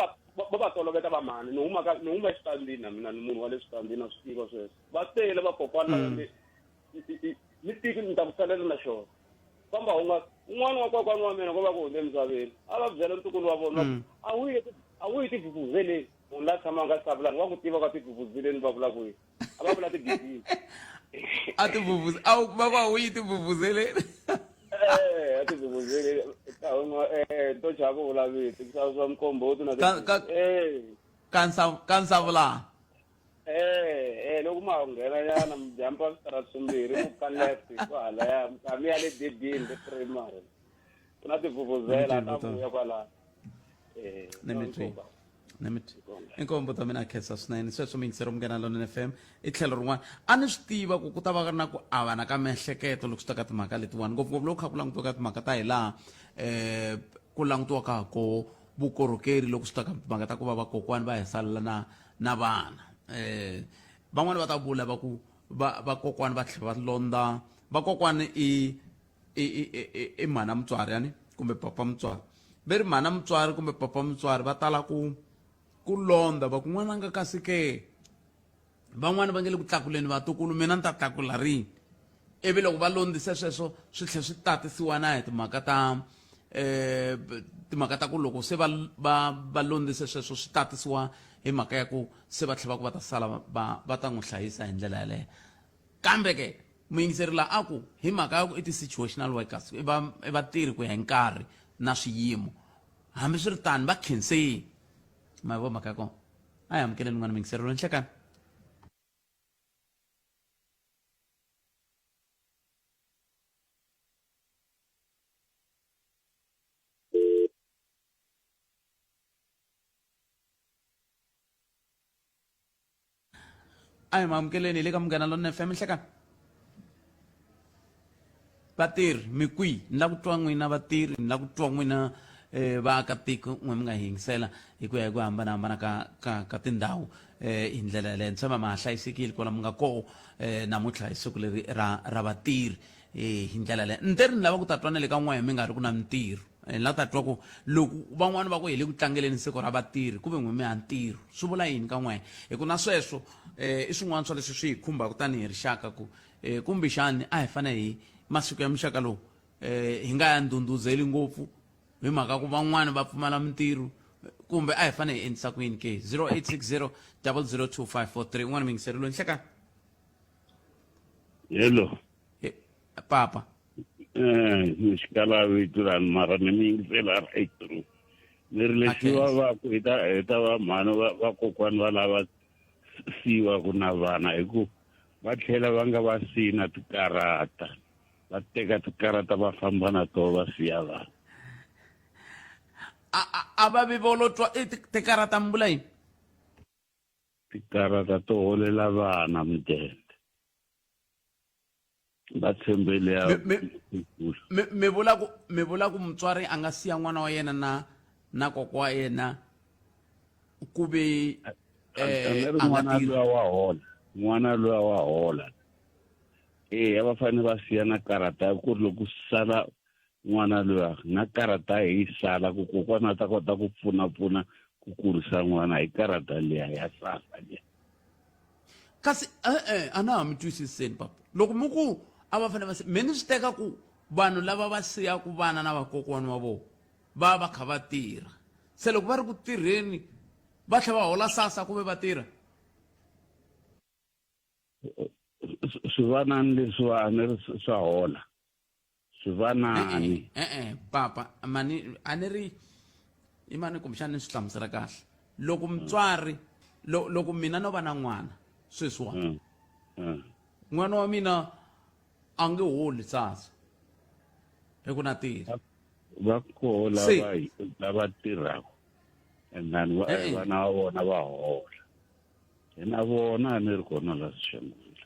va toloveta va mhani ni huma exitandini na mina ni munhu wa le switandini na swi tiva sweswo va tele vakokwana ni tiki ni ta ku salela na xona famba un'wana wa kokwana wa mina ko va ku hundze emisaveni a va byela ntukulu wa vona a wu yi tivhuvhuzeleni munhu la tshamaka ka savulani wa ku tiva ka tivhuvhuzeleni va vula kwihi a va vula tigidini va ku a wu yi tivhuvhuzeleni a tivhuvhuzeleni to chava ku vula viti swa mkomboti na ka nsavulani loko ma nghena yana mujampa switarata swimbirhi ku ka left ku halaya mukami ya le dibini le primary ku na tivhuvhuzela ta vuya kwalaya inkombo ta mina a khensa swinene sweswo miyingiseri Munghana Lonene FM i tlhelo rin'wana a ni swi tiva ku ta va na ku avana ka miehleketo loko swi ta ka timhaka letiwani ngopfungopfu loko kha ku langutiwa ka timhaka ta hi laha ku langutiwaka ko vukorhokeri loko swi ta ka timhaka ta ku va vakokwani va hi salela na vana van'wani va ta vula va ku vakokwani va tlhela va londa vakokwani i mhana mutswari yani kumbe papa mutswari ve ri mhana mutswari kumbe papa mutswari va tala ku londa va ku n'wananga kasi ke van'wani va nge le ku tlakuleni vatukulu mina ni ta tlakula rini ivi loko va londzise sweswo swi tlhela swi tatisiwa na hi timhaka ta ku loko se va londzise sweswo swi tatisiwa hi mhaka ya ku se va tlhela va ku va ta sala va ta n'wi hlayisa hi ndlela yaleyo kambe ke muyingiseri laha a ku hi mhaka ya ku i ti-situational workers i vatirhi ku ya hi nkarhi na swiyimo hambi swi ri tani va khenseni ma vo mhaka ya kona a hi amukeleni n'wana muyingiseri lo nhlekani a hi maamukeleni hi le ka Munghana Lonene FM nhlekani vatirhi mi kwihi ni lava ku twa n'wina vatirhi ni lava ku twa n'wina vaakatiko n'we mi nga yingisela hi ku ya hi ku hambanahambana ka tindhawu hi ndlela yaleyo ni tshemba ma ha hlayisekile kwala mi nga koho namuntlha hi siku leri ra vatirhi hi ndlela yaleyo ni te ri ni lava ku ta twa na le ka n'wehe mi nga ri ku na mintirho ni lava ku ta twa ku loko van'wani va ku hi le ku tlangeleni siku ra vatirhi ku ve n'we mi ya ntirho swi vula yini ka n'wehe hi ku na sweswo i swin'wana swa leswi swi hi khumbaka tanihi rixaka ku kumbexani a hi fanele hi masiku ya muxaka lowu hi nga ya ndhundhuzeli ngopfu hi mhaka ku van'wani va pfumala mintirho kumbe a hi fanele hi endlisa ku yini ke 0860 002543 un'wana mi yingiseri loyi nhlekani hello papa xikalavito lani mara ni mi yingisela right through ni ri leswi va ku hi ta va mhani vakokwani va lava siwaku na vana hi ku va tlhela va nga va siyi na tikarata va teka tikarata va famba na toho va siya vana a va vi volotwa tikarata mi vula yini tikarata to holela vana midende va tshembele ya mi vula ku mutswari a nga siya n'wana wa yena na koko wa yena ku ve n'wana luya wa hola va fanele va siya na karata ku ri loko sala n'wana luya na karata hi sala ku kokwana ta kota ku pfunapfuna ku kurisa n'wana hi karata liya ya sasa liya kasi a na ha mi twisiseni papa loko mi ku a va fanele mi ni swi teka ku vanhu lava va siyaku vana na vakokwani wa vona va kha va tirha se loko va ri ku tirheni va tlhela va hola sasa ku ve va tirha swivanani leswiwa a ni ri swa hola swivanani papa mani a ni ri i mani kumbexana ni swi hlamusela kahle loko mutswari loko mina no va na n'wana sweswiwa n'wana wa mina a nge holi sasa hi ku na tirha va koho lava tirhaka and vana va vona va hola na vona a ni ri kona la swixangula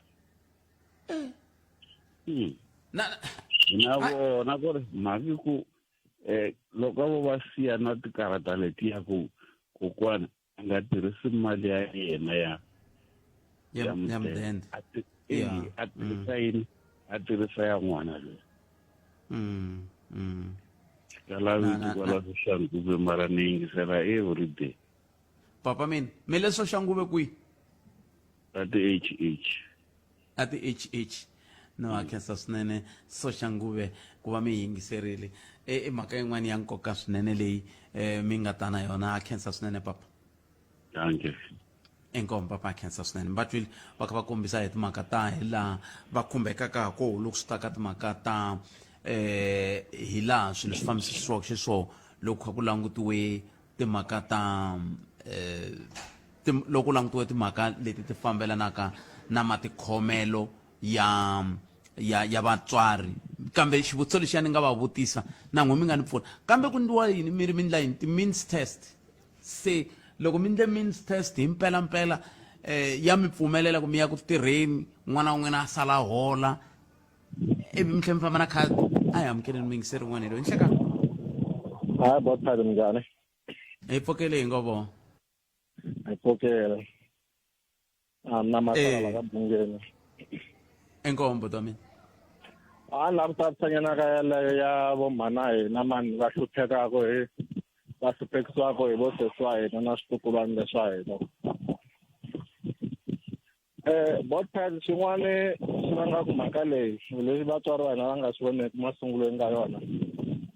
na vona ku ri mhaki ku loko vo va siya na tikarata letiya ku kokwana a nga tirhisi mali ya yena ya mudende a tirhisa yini a tirhisa ya n'wana loyi xikalaviti kwala Soshanguve mara ni yingisela everyday papa mina mi le Soshanguve kwihi a ti-HH a ti-HH no a khensa swinene Soshanguve ku va mi yingiserile i mhaka yin'wana ya nkoka swinene leyi mi nga ta na yona a khensa swinene papa danke inkomo papa a khensa swinene mi va twile va kha va kombisa hi timhaka ta hi laha va khumbekaka ha koho loko swi ta ka timhaka ta hi laha swilo swi fambisisiwaka xiswona loko kha ku langutiwe timhaka ta loko langutiwe timhaka leti ti fambelanaka na matikhomelo ya vatswari kambe xivutiso lexi ni nga va vutisa na n'we mi nga ni pfuna kambe ku ndiwa yini mi ri mi ndla yini ti-means test se loko mi ndle means test hi mpelampela ya mi pfumelela ku mi ya ku tirheni n'wana wa n'wina a sala hola ivi mi tlhe mi famba na khadi a hi amukeleni mi yingiseri n'wana loyi nhlekani hayi bothadi minjhani hi pfukele hi ngo vona hi pfukele na masala la ka bungeni enkombo ta mina a ni lava ku tatitanyana ka yaleyo ya vomhana hina mani va hluphekaka va hluphekisiwaka hi vosesi wa hina na switukulwana leswa hina bothadi xin'wana xi vanga ku mhaka leyi leswi vatswari va hina va nga swi voneki masungulweni ka yona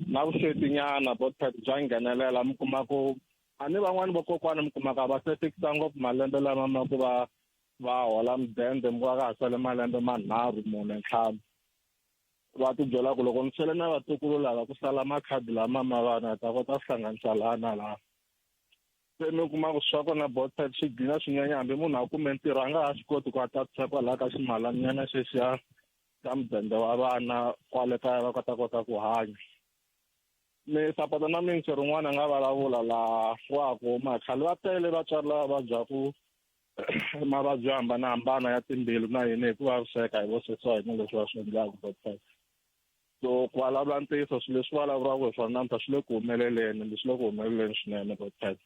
na vuswetinyana bothadi bya nghenelela mi kuma ku a ni van'wani vakokwana mi kumaka va se fikisa ngopfu malembe lama ma ku va hola mudende mi va ka ha sale malembe manharhu mune ntlhanu va ti byela ku loko ni sele na vatukulu lava ku sala makhadi lama ma vana ta kota ku hlanganisa laha na laha se mi kuma ku swa kona bothad swi dlina swinyanya hambi munhu a kume ntirho a nga ha swi koti ku a tatisa kwalaha ka ximalanyana xexiya ka mudende wa vana kwale kaya va kota ku hanya ni sapota na minxo rin'wana a nga vulavula laha waku makhale va tele vatswari lava vabyaku mavabyi yo hambanahambana ya timbilu na yini hi ku vaviseka hi vosesi wa hina leswi va swi endlaka bothad so ku vulavula ntiyiso swilo leswi vulavuriwaka hi swona namuntlha swi le ku humeleleni ende swi le ku humeleleni swinene Bothad.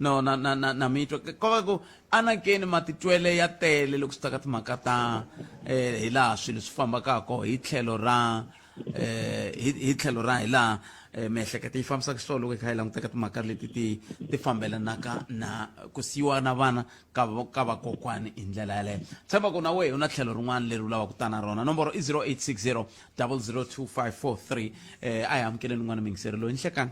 No na mitwa kova ku anakeni matitwele ya tele loko swi ta ka timhaka ta hi laha swilo swi fambaka kona hi tlhelo ra hi laha miehleketo yi fambisaka xiswona loko hi kha hi languteka timhaka leti ti fambelanaka na ku siyiwa na vana ka vakokwani hi ndlela yaleyo. Tshemba ku na wehe u na tlhelo rin'wana leri u lavaka ku ta na rona. Nomboro i 0860 002543. A hi amukeleni n'wana mingiseri loyi nhlekani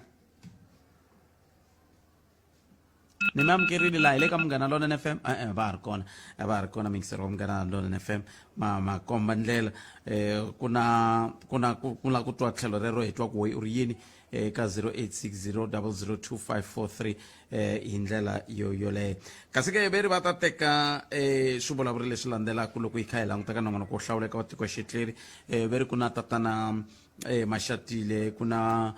ni mi amukerile laha hi le ka Munghana Lonene FM va ha ri kona mingiseri wa Munghana Lonene FM ma komba ndlela ku la ku twa tlhelo rero hi twa ku we u ri yini ka 0860 002543 hi ndlela yoleyo. Kasi ke veri va ta teka swivulavuri leswi landzelaka loko hi kha hi languta ka nongonoko wo hlawuleka wa tiko xitleri. Veri ku na tatana Mashatile, kuna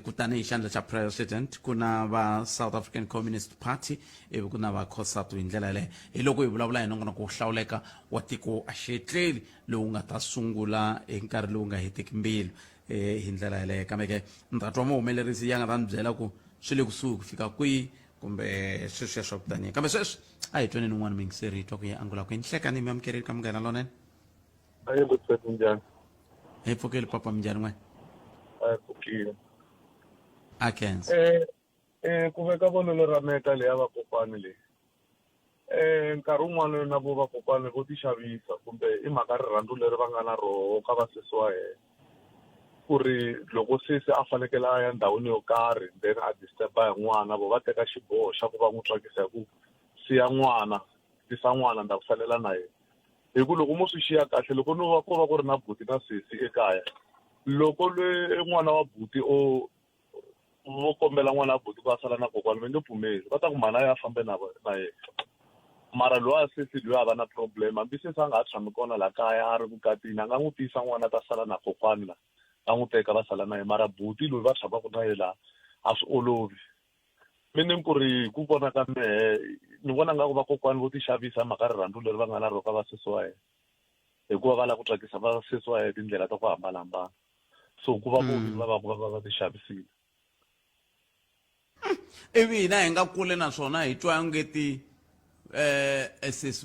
kutani xandla xa president, kuna va South African Communist Party, kuna va COSATU hi ndlela yaleyo. Hi loko hi vulavula hi nongonoko wo hlawuleka wa tiko xitleri lowu nga ta sungula hi nkarhi lowu nga hetiki mbilu hi ndlela yaleyo. Kambe ke ntatwa muhumelerisi ya nga ta ni byela ku swi le kusuhi ku fika kwihi kumbe sweswiya swa ku taniya. Kambe sweswi a hi tweni n'wana mingiseri hi twa ku yi angula ku hi nhlekani mi amukerile ka Munghana Lonene. Ayi Bothad njhani? Hi pfukile papa minjhani n'wana? A hi pfukile. A Kenza. Ku veka vonelo ra meta leyi ya vakokwani leyi. Nkarhi wun'wana na vo vakokwani vo ti xavisa kumbe i mhaka rirhandzu leri va nga na roho ka vasesi wa hina. Ku ri loko sesi a fanekele a ya ndhawini yo karhi then a disturb-a hi n'wana vo va teka xiboho xa ku va n'wi tsakisa hi ku siya n'wana tisa n'wana nda ku salela na yena. Hi ku loko mo swi xiya kahle loko no va ko va ku ri na buti na sesi ekaya loko n'wana wa buti vo kombela n'wana wa buti ku a sala na kokwani va nge pfumeli va ta ku mhana ya fambe na yena. Mara loyi a sesi loyi a va na problem hambi sesi a nga ha tshami kona laha kaya a ri vukatini a nga n'wi tisa n'wana ta sala na kokwani la a n'wi teka va sala na yena. Mara buti loyi va tshamaka na yena a swi olovi. Meaning ku ri ku vona ka mehe ni vona nga ku vakokwani vo ti xavisa mhaka rirhandzu leri va nga na ro ka vasesi wa hina hikuva va lava ku tsakisa vasesi wa hina tindlela ta ku hambanahambana. So ku va va ti xavisile. Ivi hina hi nga kule naswona hi twa ngeti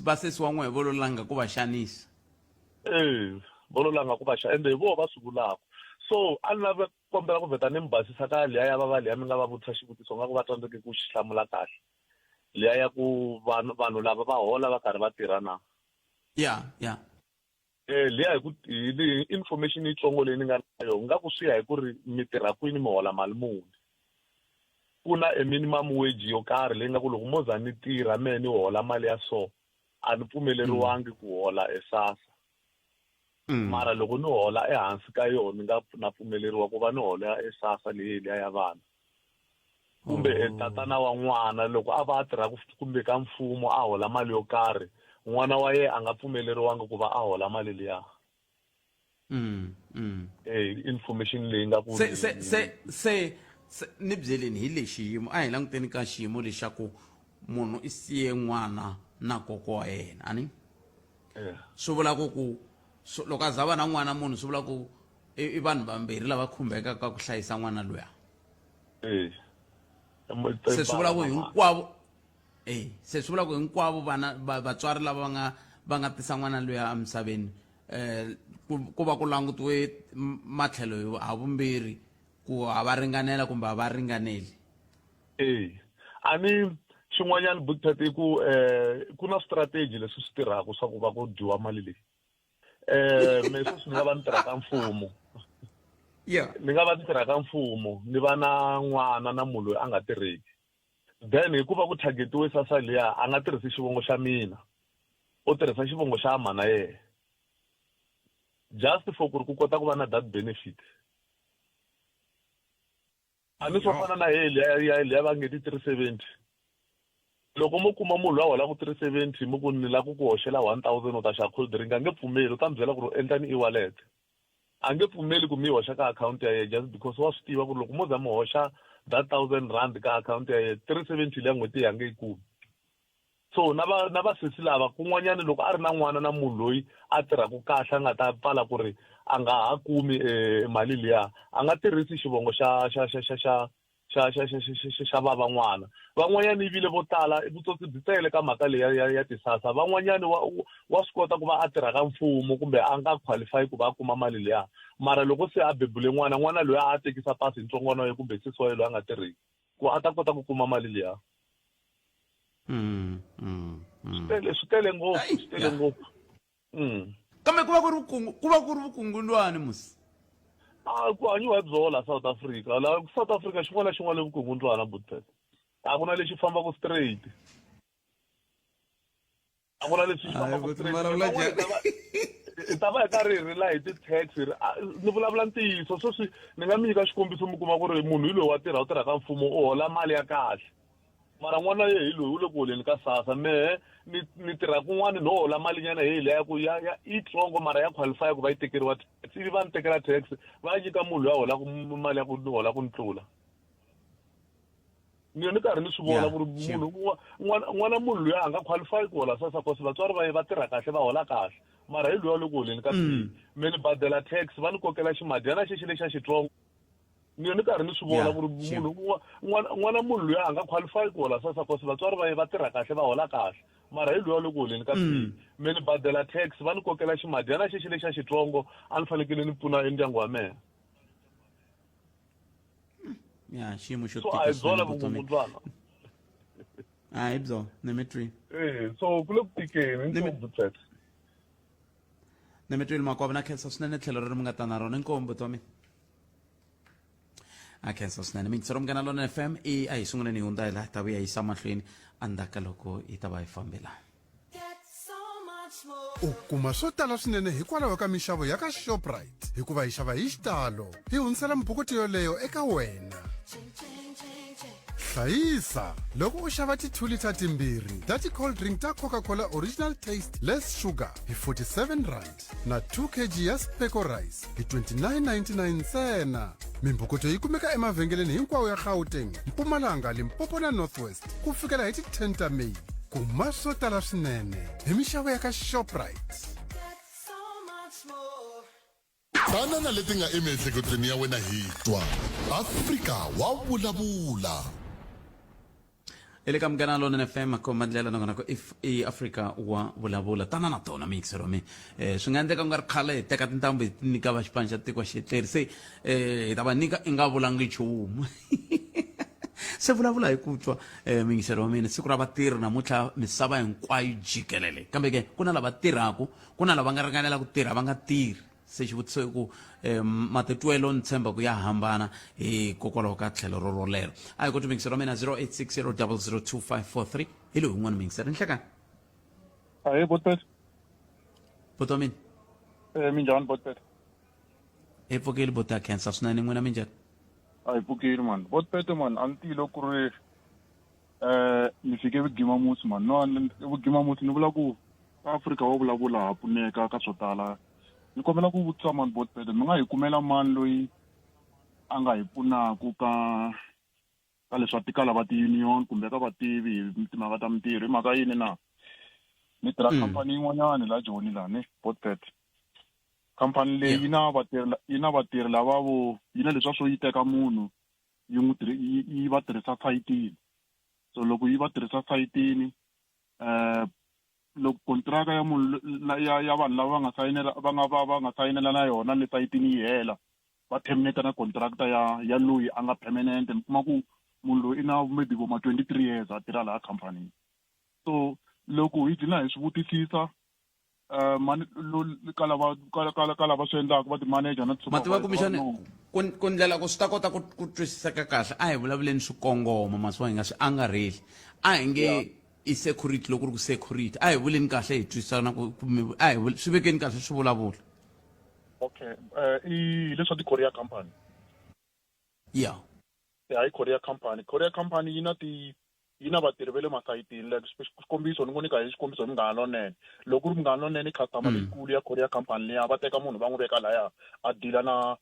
vasesi wa n'we hi vololanga ku va xanisa. Vololanga ku va ende hi vona va swi vulaka. So a ni lava kombela ku vheta ni mi basisa ka liya ya va liya mi nga va vutisa xivutiso nga ku va tsandzeke ku xi hlamula kahle. Liya ya ku vanhu lava va hola va karhi va tirha na. Ya. Liya hi information yitsongo leyi ni nga na yona nga ku swi ya hi ku ri mi tirha kwini mi hola mali muni. Ku na minimum wage yo karhi leyi nga ku loko mo za ni tirha mehe ni hola mali ya so a ni pfumeleriwangi ku hola SASSA. Mara loko ni hola ehansi ka yona ni nga na pfumeleriwa ku va ni hola SASSA liya ya vana. Kumbe tatana wa n'wana loko a va a tirha kumbe ka mfumo a hola mali yo karhi n'wana wa yena a nga pfumeleriwangi ku va a hola mali liya. Information leyi nga ku se ni byeleni hi lexi xiyimo a hi languteni ka xiyimo lexaku munhu i siye n'wana na koko wa yena ani swi vula ku loko a za va na n'wana munhu swi vula ku i vanhu vambirhi lava khumbekaka ku hlayisa n'wana luya. Se swi vula ku hinkwavo vana vatswari lava va nga tisa n'wana luya emisaveni ku va ku langutiwe matlhelo ha vumbirhi ku a va ringanela kumbe a va ringaneli. A ni xin'wanyana Bothad i ku na strategy leswi swi tirhaka swa ku va ku dyiwa mali leyi. Me sweswi ni nga va ni tirha ka mfumo. Ni nga va ni tirha ka mfumo ni va na n'wana na munhu loyi a nga tirheki. Then hikuva ku targetiwe SASSA liya a nga tirhisi xivongo xa mina u tirhisa xivongo xa mana yena just for ku ri ku kota ku va na that benefit. A ni swo fana na liya va nge ti 370 loko mo kuma munhu loyi a holaka 370 mo ku ni la ku hoxela 1000 u ta xa cold drink a nge pfumeli u ta mi byela ku ri endlani e-wallet. A nge pfumeli ku mi hoxa ka akhawunti ya yena just because wa swi tiva ku loko mo za mi hoxa that 1000 rand ka akhawunti ya yena 370 leya n'hweti ya nge yi kumi. so na vasesi lava kun'wanyana loko a ri na n'wana na munhu loyi a tirhaka kahle a nga ta pfala ku ri a nga ha kumi mali liya a nga tirhisi xivongo xa vava n'wana van'wanyana ivile vo tala vutsotsi byi tele ka mhaka leyi ya tisasa van'wanyana wa swi kota ku va a tirha ka mfumo kumbe a nga qualify ku va a kuma mali liya mara loko se a bebule n'wana loyi a tekisa pasi ntsongwana wa ye kumbe sesi wa ye loyi a nga tirhiki ku a ta kota ku kuma mali liya swi tele ngopfu kambe ku va ku ri vukungundwani musi ku hanyiwa hi byola South Africa la South Africa xin'wana na xin'wana vukungundwana Bootpet a ku na lexi fambaka straight a ku na lexi fambaka straight hi ta va hi karhi hi rila hi ti-tax ni vulavula ntiyiso sweswi ni nga mi nyika xikombiso mi kuma ku ri munhu hi loyi wa tirha u tirha ka mfumo u hola mali ya kahle mara n'wana ye hi loyi u le ku holeni ka sasa mehe ni tirha kun'wana no hola malinyana hi leya ku ya itsongo mara ya qualify ku va yi tekeriwa tax ivi va ni tekela tax va nyika munhu loyi a holaka mali ya ku ni hola ku ni tlula ni karhi ni swi vona ku ri munhu n'wana munhu loyi a nga qualify ku hola sasa cause vatswari va ye va tirha kahle va hola kahle mara hi loyi wa le ku holeni ka me ni badela tax va ni kokela ximadyana xexi lexa xitsongo ni karhi ni swi vona ku ri munhu n'wana munhu loyi a nga qualify ku hola sasa cause vatswari va ye va tirha kahle va hola kahle mara hi loyi wa le ku holeni ka me ni badela tax va ni kokela ximadyana xexi lexa xitsongo a ni fanekele ni pfuna ndyangu wa mehe ya xiyimo xo so a hi byona vukungundwana a hi byo Nemetri so ku le ku tikeni Nemetri makwavo na khensa swinene tlhelo ri mi nga ta na rona inkombo Tommy a khensa swinene mintsiro Munghana Lonene FM a hi sunguleni hi hundza hi laha ta vuya yisa mahlweni andaka loko hi ta va hi fambela u kuma swo tala swinene hikwalaho ka minxavo ya ka Shoprite hikuva hi xava hi xitalo hi hundzisela mbukuti yoleyo eka wena hlayisa loko u xava ti-2 lita timbirhi ta ti-cold drink ta Coca-Cola original taste less sugar hi 47 rand na 2 kg ya Speco rice hi 29.99 ntsena mimbukuto yi kumeka emavhengeleni hinkwawo ya Gauteng, Mpumalanga, Limpopo na Northwest ku fikela hi ti 10 ta May kuma swo tala swinene hi minxavo ya ka Shoprite banana leti nga emiehleketweni ya wena hi twa Afrika wa vulavula ele ka Munghana Lonene FM ko mandlela na ngana ko if Africa wa vulavula tana na tona mixero mi swi nga endleka ku nga ri khale teka tintambu hi nyika va xipano xa tiko xetleri se hi ta va nyika i nga vulangi nchumu se vulavula hi ku twa mingisero wa mina siku ra vatirhi namuntlha misava hinkwayo jikelele kambe ke ku na lava tirhaku ku na lava nga ringanela ku tirha va nga tirhi se xivutiso i ku matitwelo ni tshemba ku ya hambana hikokwalaho ka tlhelo rololero a hi koti mingisero wa mina 0860002543 hi loyi un'wana mingisero ni hlekani ahee Bootpet buto mina minjhani Bootpet hi pfukile buto ya khensa swinene n'wina minjhani a hi pfukile man Bootpet man a ni tilo ku ri ni fike vugimamusi man no vugimamusi ni vula ku Afrika wa vulavula ha pfuneka ka swo tala ni kombela ku vutisa man Bootpet mi nga hi kumela mani loyi a nga hi pfunaku ka leswi tikala va ti-union kumbe ka vativi hi timhaka ta mintirho hi mhaka yini na ni tirha khampani yin'wanyana la Joni la ni Bootpet khampani leyi yi na vatirhi lava yi na leswa swo yi teka munhu yi va tirhisa sayitini so loko yi va tirhisa sayitini loko kontraka ya munhu ya vanhu lava va nga sayinela na yona le sayitini yi hela va terminate na contractor ya loyi a nga permanent mi kuma ku munhu loyi i na maybe vo ma 23 years a tirha laha khampani so loko hi dlina hi swi vutisisa ka lava swi endlaka va ti-manager na mativa kumbexani ku ndlela ku swi ta kota ku twisiseka kahle a hi vulavuleni swikongoma masiwa hi nga swi angarheli a hi nge i security loko ri ku security a hi vuleni kahle hi twisisana a hi swi vekeni kahle swi vulavula okay i leswa ti-courier company ya hi courier company yi na vatirhi va le masayitini like xikombiso ni ngo nyika hi xikombiso Munghana Lonene loko ri Munghana Lonene customer leyikulu ya courier company leya va teka munhu va n'wi veka laya a dila na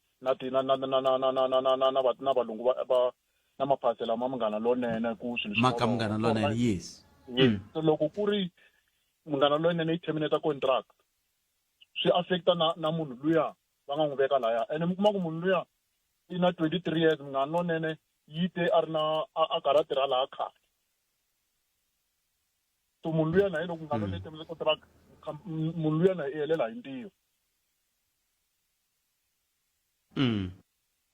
valungu na maphasela ma Munghana Lonene ku swilo maka Munghana Lonene yes so loko ku ri munghana loyinene yi terminate contract swi affecta na munhu luya va nga n'wi veka laya ene mi kuma ku munhu luya i na 23 years munghana lonene yi te a ri na a karhi a tirha laha khale so munhu luya na yena ku nga lonene terminate contract munhu luya na i helela hi ntirho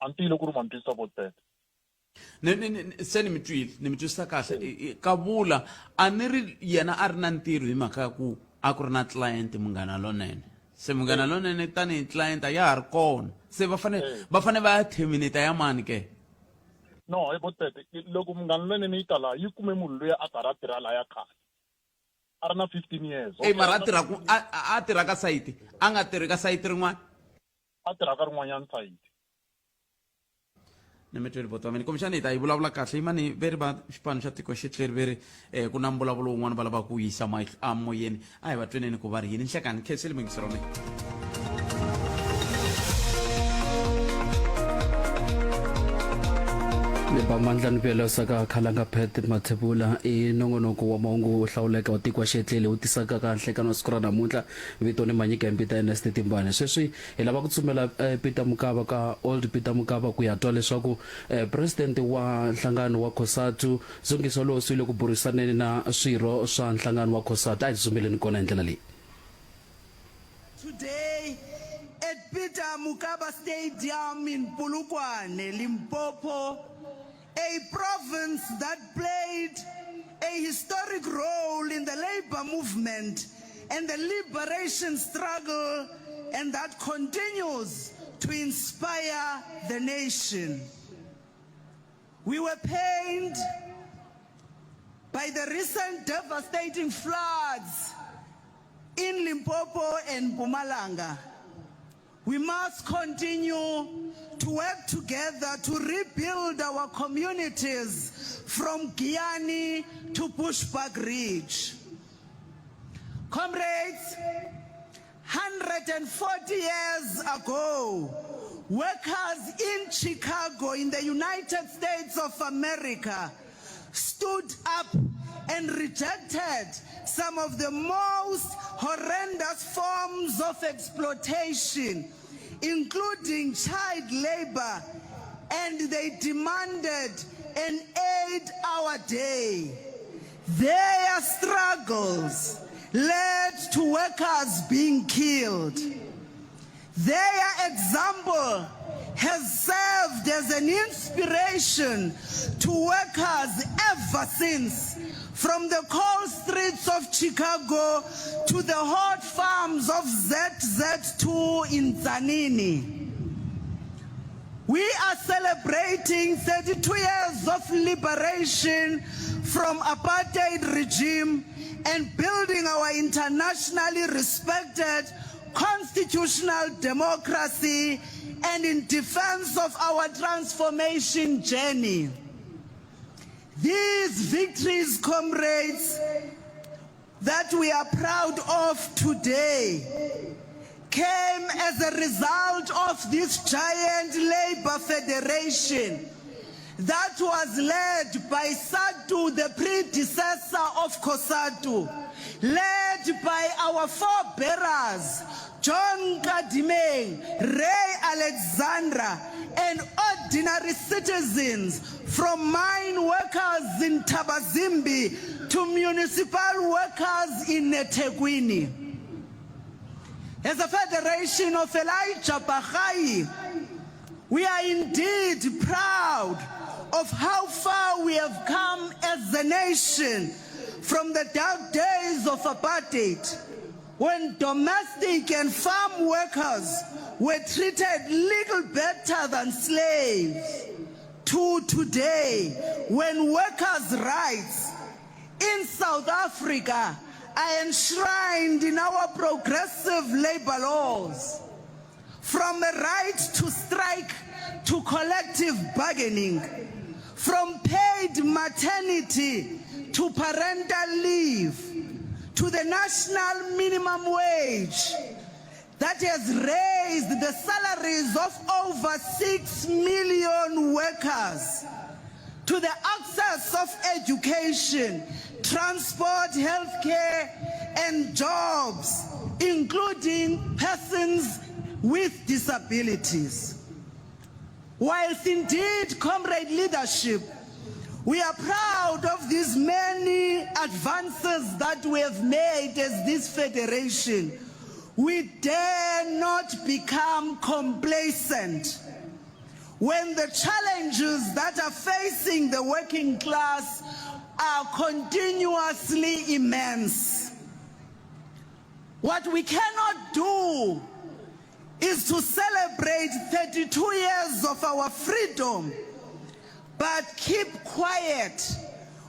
antilo ku ri ma ni twisisa vo tete se ni mi twisisa kahle ka vula a ni ri yena a ri na ntirho hi mhaka ya ku a ku ri na client munghana lonene se munghana lonene tanihi client a ya ha ri kona se va fane va ya terminate ya mani ke no hi vo tete loko munghana lonene yi ta laha yi kume munhu loyi a karhi a tirha laha ya khale a ri na 15 years mara a tirha ka sayiti a nga tirhi ka sayiti rin'wana a tirha ka rin'wanyana sayiti ni mi tweli boti wa mina kumbexani hi ta yi vulavula kahle yi mani veri va xipano xa tiko xitleri veri ku na mbulavulo wun'wana va lava ku yisa amoyeni a hi va tweneni ku va ri yini nhlekani khenseli mungisiro mina Bamandla Nivelo saka khalanga Phet Mathebula I nongonoko wa mahungu hlawuleka wa tiko wa xietleli u tisaka kahle ka siku ra namuntlha vito ni manyika Peter Ernest Timbane sweswi hi lava ku tsumela Peter Mokaba ka old Peter Mokaba ku ya twa leswaku president wa nhlangano wa COSATU Zungiso Losi le ku burisaneni na swirho swa nhlangano wa COSATU a tsumeleni kona hi ndlela leyi. Today at Peter Mokaba Stadium in Polokwane, Limpopo, a province that played a historic role in the labor movement and the liberation struggle, and that continues to inspire the nation. We were pained by the recent devastating floods in Limpopo and Mpumalanga. We must continue to work together to rebuild our communities from Giyani to Bushbuck Ridge. Comrades, 140 years ago, workers in Chicago in the United States of America stood up and rejected some of the most horrendous forms of exploitation, including child labor, and they demanded an 8-hour day. Their struggles led to workers being killed. Their example has served as an inspiration to workers ever since, from the cold streets of Chicago to the hot farms of ZZ2 in Tzaneen. We are celebrating 32 years of liberation from apartheid regime and building our internationally respected constitutional democracy, and in defense of our transformation journey. These victories, comrades, that we are proud of today came as a result of this giant labor federation that was led by SADU, the predecessor of COSATU, led by our forebearers, John Kadimeng, Ray Alexandra, and ordinary citizens, from mine workers in Tabazimbi to municipal workers in eThekwini. As a federation of Elijah Bahai, we are indeed proud of how far we have come as a nation from the dark days of apartheid, when domestic and farm workers were treated little better than slaves, to today, when workers' rights in South Africa are enshrined in our progressive labor laws, from a right to strike to collective bargaining, from paid maternity to parental leave, to the national minimum wage that has raised the salaries of over 6 million workers, to the access of education, transport, healthcare, and jobs, including persons with disabilities. Whilst indeed, comrade leadership, we are proud of these many advances that we have made as this federation, we dare not become complacent when the challenges that are facing the working class are continuously immense. What we cannot do is to celebrate 32 years of our freedom, but keep quiet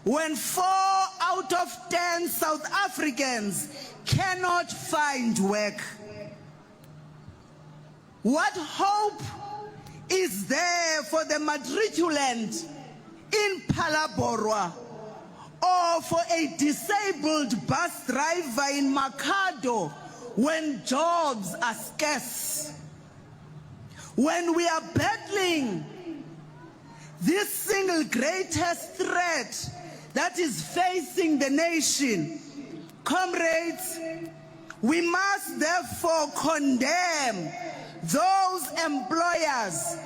when 4 out of 10 South Africans cannot find work. What hope is there for the matriculant in Phalaborwa, or for a disabled bus driver in Makhado when jobs are scarce? When we are battling this single greatest threat that is facing the nation, comrades, we must therefore condemn those employers,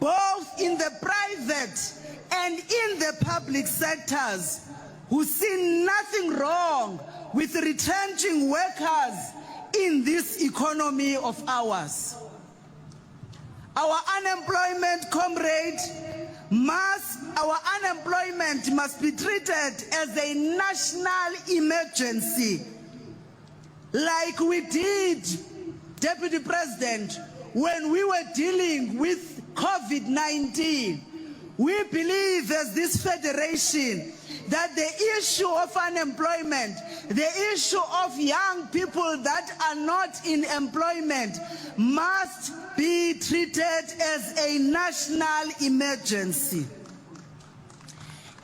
both in the private and in the public sectors, who see nothing wrong with retrenching workers in this economy of ours. Our unemployment, comrade, must be treated as a national emergency, like we did, Deputy President, when we were dealing with COVID-19. We believe as this federation that the issue of unemployment, the issue of young people that are not in employment must be treated as a national emergency.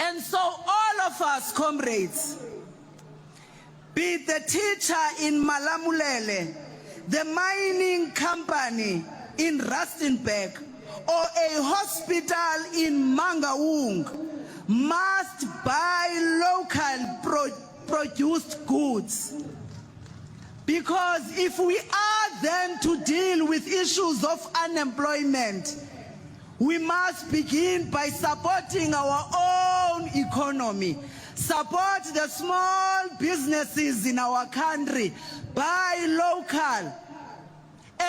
And so all of us, comrades, be it the teacher in Malamulele, the mining company in Rustenburg, or a hospital in Mangaung, must buy local produced goods. Because if we are then to deal with issues of unemployment, we must begin by supporting our own economy, support the small businesses in our country, buy local,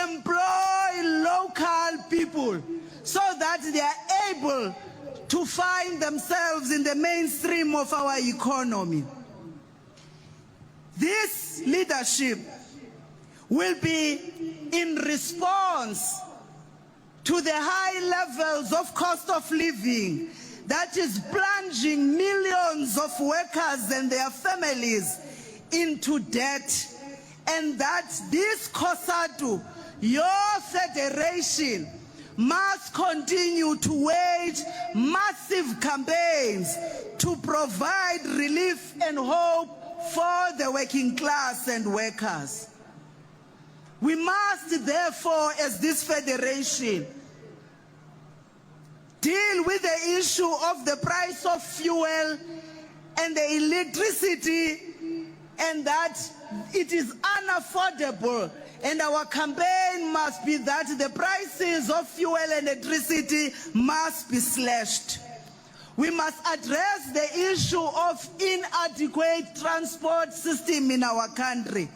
employ local people so that they are able to find themselves in the mainstream of our economy. This leadership will be in response to the high levels of cost of living that is plunging millions of workers and their families into debt, and that this COSATU, your federation, must continue to wage massive campaigns to provide relief and hope for the working class and workers. We must therefore, as this federation, deal with the issue of the price of fuel and the electricity, and that it is unaffordable, and our campaign must be that the prices of fuel and electricity must be slashed. We must address the issue of inadequate transport system in our country.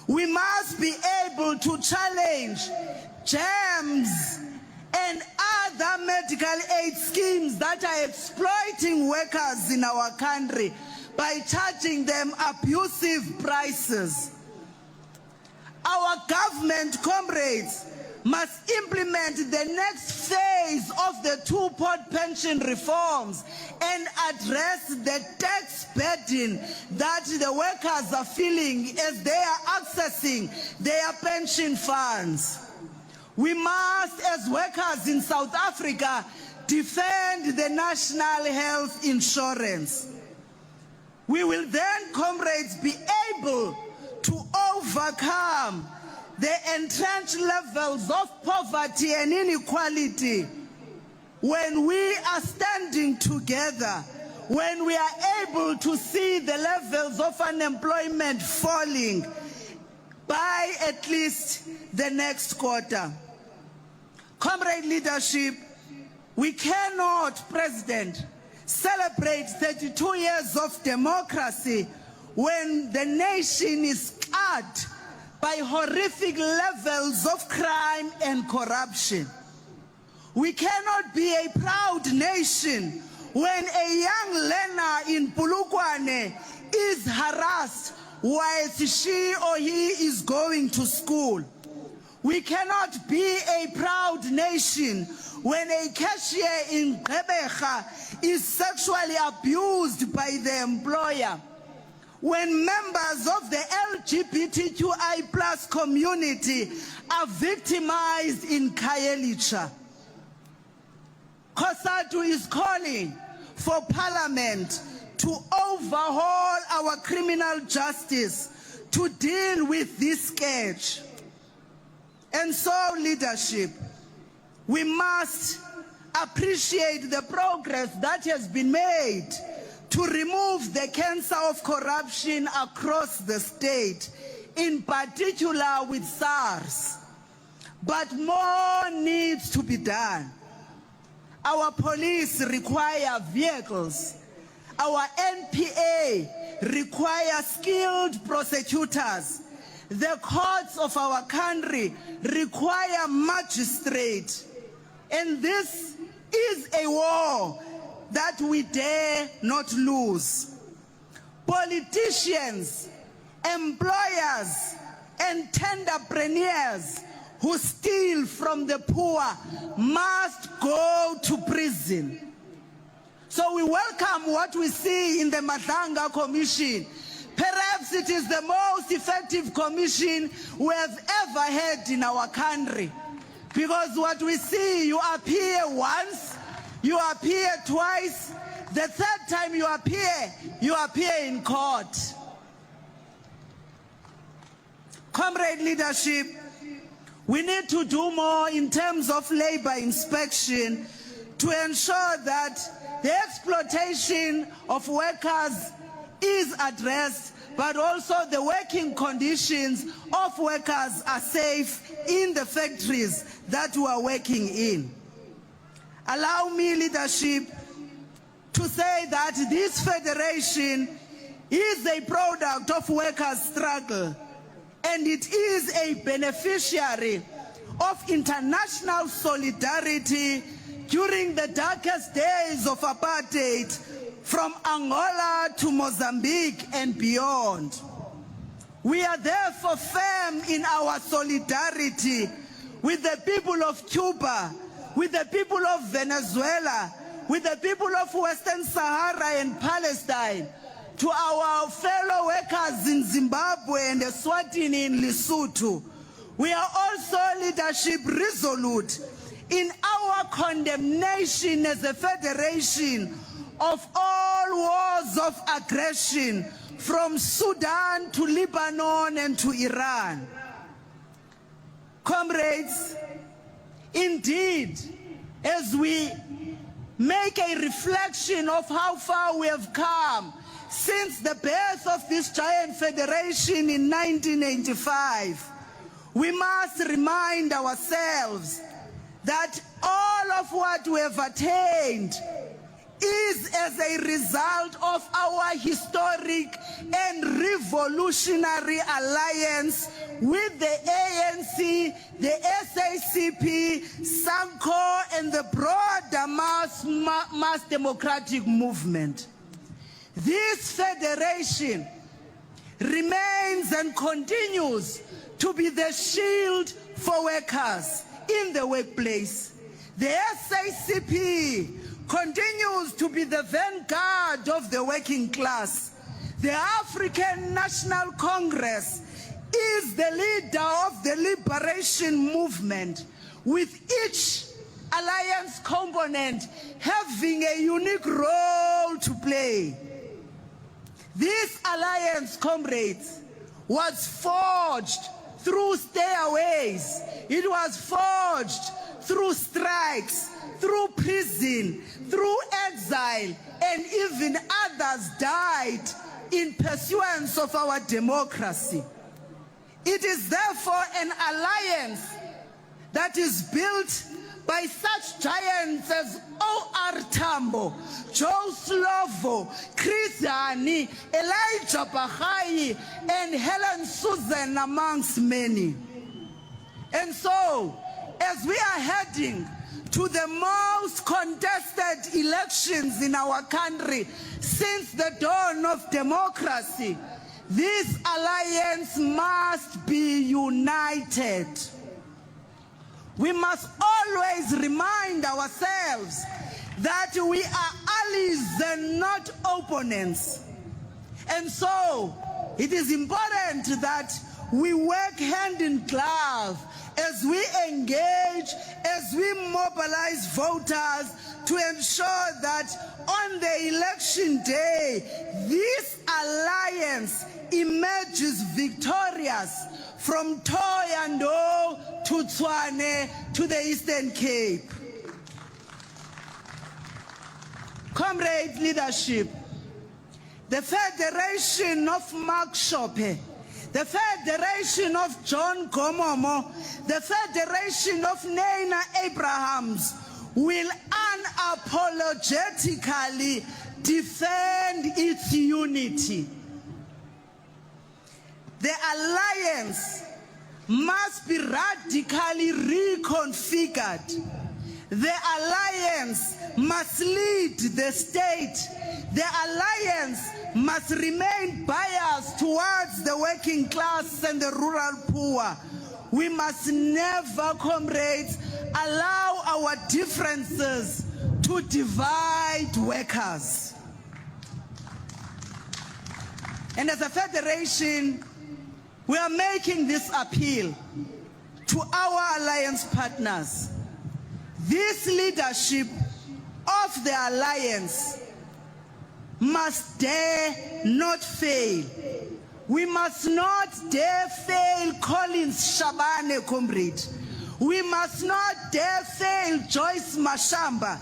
We must be able to challenge GEMS and other medical aid schemes that are exploiting workers in our country by charging them abusive prices. Our government, comrades, must implement the next phase of the two-pot pension reforms and address the tax burden that the workers are feeling as they are accessing their pension funds. We must, as workers in South Africa, defend the national health insurance. We will then, comrades, be able to overcome the entrenched levels of poverty and inequality when we are standing together when we are able to see the levels of unemployment falling by at least the next quarter. Comrade leadership, we cannot, President, celebrate 32 years of democracy when the nation is scarred by horrific levels of crime and corruption. We cannot be a proud nation when a young learner in Polokwane is harassed whilst she or he is going to school. We cannot be a proud nation when a cashier in Gqeberha is sexually abused by the employer. When members of the LGBTQI+ community are victimized in Khayelitsha. COSATU is calling for Parliament to overhaul our criminal justice to deal with this scourge. And so, leadership, we must appreciate the progress that has been made to remove the cancer of corruption across the state, in particular with SARS. But more needs to be done. Our police require vehicles. Our NPA require skilled prosecutors. The courts of our country require magistrates. And this is a war that we dare not lose. Politicians, employers, and tenderpreneurs who steal from the poor must go to prison. So we welcome what we see in the Madlanga Commission. Perhaps it is the most effective commission we have ever had in our country. Because what we see, you appear once, you appear twice, the third time you appear in court. Comrade leadership, we need to do more in terms of labor inspection to ensure that the exploitation of workers is addressed, but also the working conditions of workers are safe in the factories that we are working in. Allow me, leadership, to say that this federation is a product of workers' struggle, and it is a beneficiary of international solidarity during the darkest days of apartheid, from Angola to Mozambique and beyond. We are therefore firm in our solidarity with the people of Cuba, with the people of Venezuela, with the people of Western Sahara and Palestine, to our fellow workers in Zimbabwe and Eswatini in Lesotho. We are also, leadership, resolute in our condemnation as a federation of all wars of aggression from Sudan to Lebanon and to Iran. Comrades, indeed, as we make a reflection of how far we have come since the birth of this giant federation in 1985, we must remind ourselves that all of what we have attained is as a result of our historic and revolutionary alliance with the ANC, the SACP, SANCO, and the broader mass democratic movement. This federation remains and continues to be the shield for workers in the workplace. The SACP continues to be the vanguard of the working class. The African National Congress is the leader of the liberation movement, with each alliance component having a unique role to play. This alliance, comrades, was forged through stairways. It was forged through strikes, through prison, through exile, and even others died in pursuance of our democracy. It is therefore an alliance that is built by such giants as O.R. Tambo, Joe Slovo, Chris Hani, Elijah Bahai, and Helen Susan, amongst many. And so, as we are heading to the most contested elections in our country since the dawn of democracy, this alliance must be united. We must always remind ourselves that we are allies and not opponents. And so, it is important that we work hand in glove as we engage, as we mobilize voters to ensure that on the election day, this alliance emerges victorious from Thohoyandou to Tshwane to the Eastern Cape. Comrade leadership, the Federation of Mark Shope, the Federation of John Gomomo, the Federation of Nana Abrahams will unapologetically defend its unity. The alliance must be radically reconfigured. The alliance must lead the state. The alliance must remain biased towards the working class and the rural poor. We must never, comrades, allow our differences to divide workers. And as a federation, we are making this appeal to our alliance partners. This leadership of the alliance must dare not fail. We must not dare fail Collins Shabane, comrade. We must not dare fail Joyce Mashamba.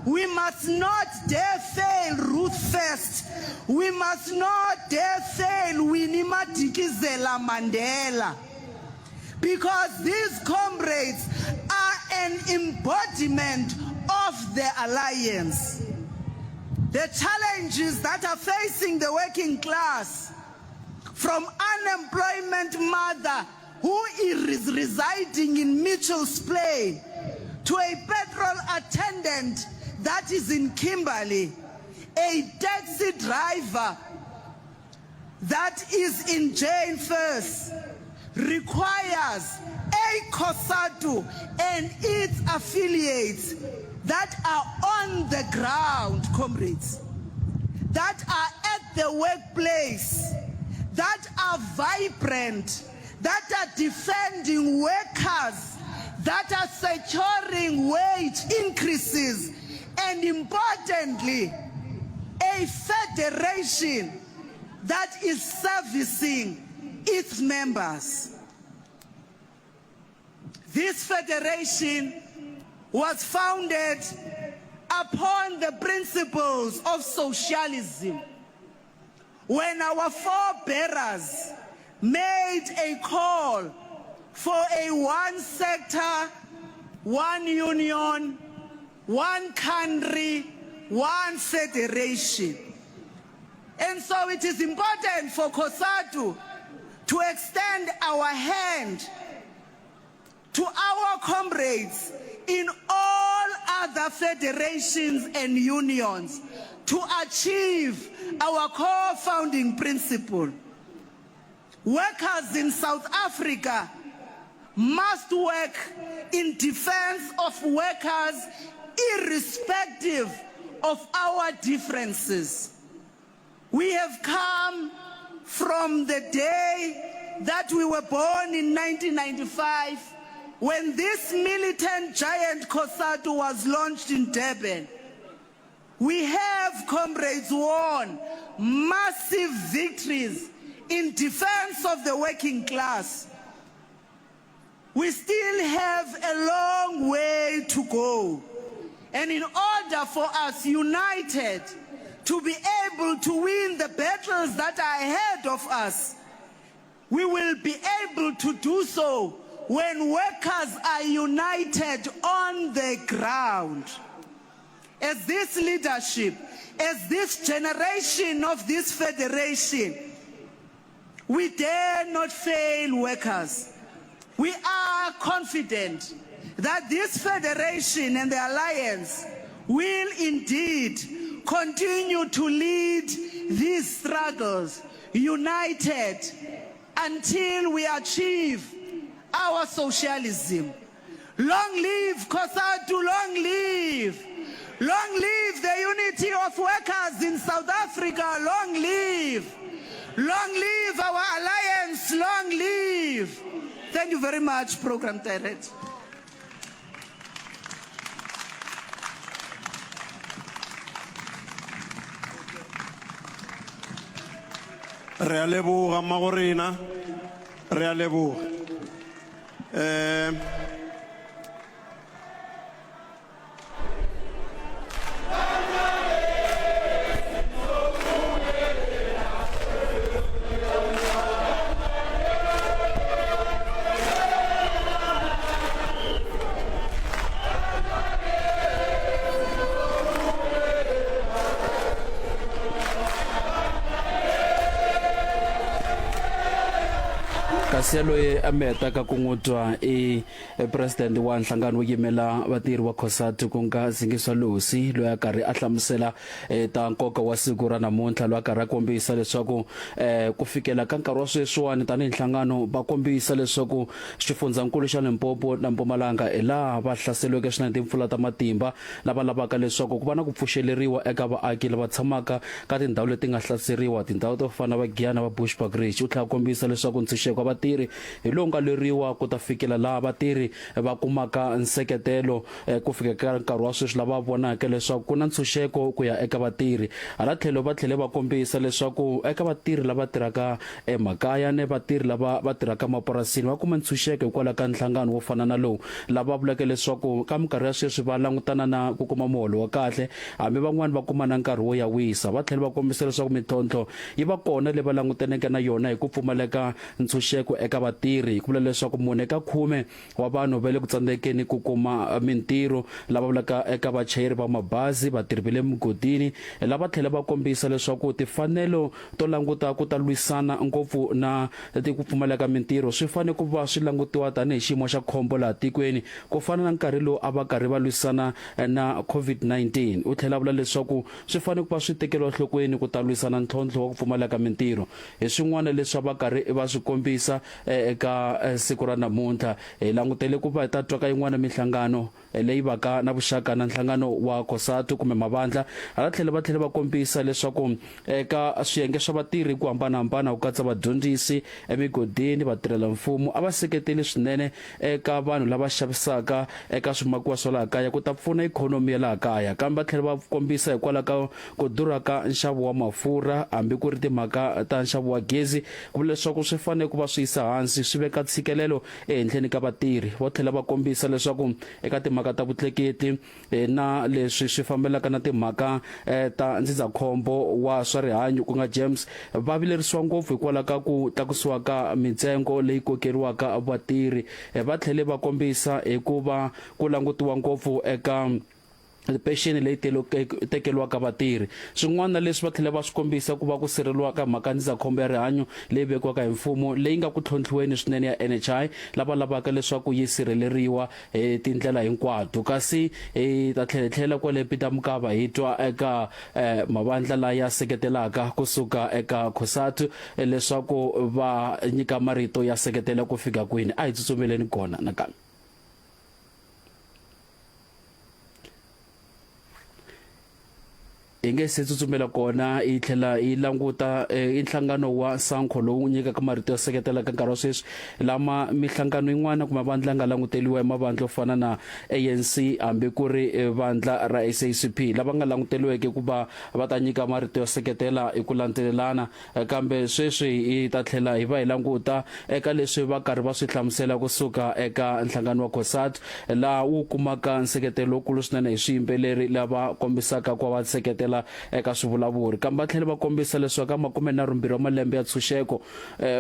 We must not dare fail Ruth First. We must not dare fail Winnie Madikizela Mandela. Because these comrades are an embodiment of the alliance. The challenges that are facing the working class, from unemployment mother who is residing in Mitchell's Plain to a petrol attendant that is in Kimberley, a taxi driver that is in Jane First, requires a COSATU and its affiliates that are on the ground, comrades, that are at the workplace, that are vibrant, that are defending workers, that are securing wage increases, and importantly, a federation that is servicing its members. This federation was founded upon the principles of socialism when our forebearers made a call for a one sector, one union, one country, one federation. And so it is important for COSATU to extend our hand to our comrades in all other federations and unions to achieve our core founding principle. Workers in South Africa must work in defense of workers irrespective of our differences. We have come from the day that we were born in 1995 when this militant giant COSATU was launched in Durban. We have, comrades, won massive victories in defense of the working class. we still have a long way to go. And in order for us united to be able to win the battles that are ahead of us, we will be able to do so when workers are united on the ground. As this leadership, as this generation of this federation, we dare not fail workers. We are confident that this federation and the alliance will indeed continue to lead these struggles united until we achieve our socialism. Long live COSATU, long live! Long live the unity of workers in South Africa, long live! Long live our alliance, long live! Thank you very much, Program Director. Re a leboga Magorena, re a leboga. kasi loyi a meta ka kungutwa president wa nhlangano wo yimela vatirhi wa COSATU ku nga Zingiswa Lusi loyi a karhi a hlamusela ta nkoka wa siku ra namuntlha loyi a karhi a kombisa leswaku ku fikela ka nkarhi wa sweswiwani tanihi nhlangano va kombisa leswaku xifundzankulu xa Limpopo na Mpumalanga laha va hlaseriweke swinene timpfula ta matimba lava lavaka leswaku ku va na ku pfuxeleriwa eka vaaki lava tshamaka ka tindhawu leti nga hlaseriwa tindhawu to fana va Giyana va Bushbuckridge u tlhela kombisa leswaku ntshunxeko wa vatirhi hi lowu nga leriwa ku ta fikela laha vatirhi va kumaka nseketelo ku fika ka nkarhi wa sweswi lava vonaka leswaku ku na ntshunxeko ku ya eka vatirhi hala tlhelo va tlhele va kombisa leswaku eka vatirhi lava tirhaka emakaya ne vatirhi lava va tirhaka mapurasini va kuma ntshunxeko hikwalaho ka nhlangano wo fana na lowu lava vulaka leswaku ka minkarhi ya sweswi va langutana na ku kuma muholo wa kahle hambi van'wani va kuma na nkarhi wo ya wisa va tlhela va kombisa leswaku mintlhontlho yi va kona leyi va langutaneke na yona hi ku pfumaleka ntshunxeko eka vatirhi hi ku vula leswaku mune ka 10 wa vanhu va le ku tsandzekeni ku kuma mintirho lava vulaka eka vachayeri va mabazi vatirhi va le mugodini lava tlhela va kombisa leswaku tifanelo to languta ku ta lwisana ngopfu na ku pfumaleka mintirho swi fane ku va swi langutiwa tanihi xiyimo xa khombo laha tikweni ku fana na nkarhi lowu a va karhi va lwisana na COVID-19 u tlhela vula leswaku swi fane ku va swi tekeriwa enhlokweni ku ta lwisana ntlhontlho wa ku pfumaleka mintirho hi swin'wana leswi va karhi va swi kombisa eka siku ra namuntlha langutele ku va ta twa ka yin'wana mihlangano leyi va ka na vuxaka na nhlangano wa COSATU kumbe mavandla hala tlhela va kombisa leswaku eka swiyenge swa vatirhi ku hambanahambana ku katsa vadyondzisi emigodini vatirhela mfumo a va seketeli swinene eka vanhu lava xavisaka eka swimakiwa swa laha kaya ku ta pfuna ikhonomi ya laha kaya kambe va tlhela va kombisa hikwalaho ka ku durha ka nxavo wa mafurha hambi ku ri timhaka ta nxavo wa gezi ku vula leswaku swi fanele ku va swi yisa hansi swi veka ntshikelelo ehenhleni ka vatirhi va tlhela va kombisa leswaku eka timhaka ta vutleketi na leswi swi fambelaka na timhaka ta ndzindzakhombo wa swa rihanyo ku nga James va vilerisiwa ngopfu hikwalaho ka ku tlakusiwa ka mintsengo leyi kokeriwaka vatirhi va tlhele va kombisa hikuva ku langutiwa ngopfu eka pension leyi tekeliwaka vatirhi swin'wana leswi va tlhela va swi kombisa ku va ku sirheleriwa ka mhaka ndzindzakhombo ya rihanyo leyi vekiwaka hi mfumo leyi nga ku tlhontlhiweni swinene ya NHI lava lavaka leswaku yi sirheleriwa tindlela hinkwato kasi ta tlhela kwale Peter Mokaba hi twa eka mavandla la ya seketelaka kusuka eka COSATU leswaku va nyika marito ya seketela ku fika kwini a hi tsutsumeleni kona nakambe hi nge se tsutsumela kona hi tlhela hi languta i nhlangano wa SANCO lowu nyikaka marito yo seketela ka nkarhi wa sweswi lama mihlangano yin'wana kumbe vandla nga languteliwa hi mavandla yo fana na ANC hambi ku ri vandla ra SACP lava nga languteliweke ku va va ta nyika marito yo seketela hi ku landzelelana kambe sweswi hi ta tlhela hi va hi languta eka leswi va karhi va swi hlamusela kusuka eka nhlangano wa COSATU laha wu kumaka nseketelo lowukulu swinene hi swiyimbeleri lava kombisaka ku va seketela eka swivulavuri kambe tlhela va kombisa leswaku 12 wa malembe ya ntshunxeko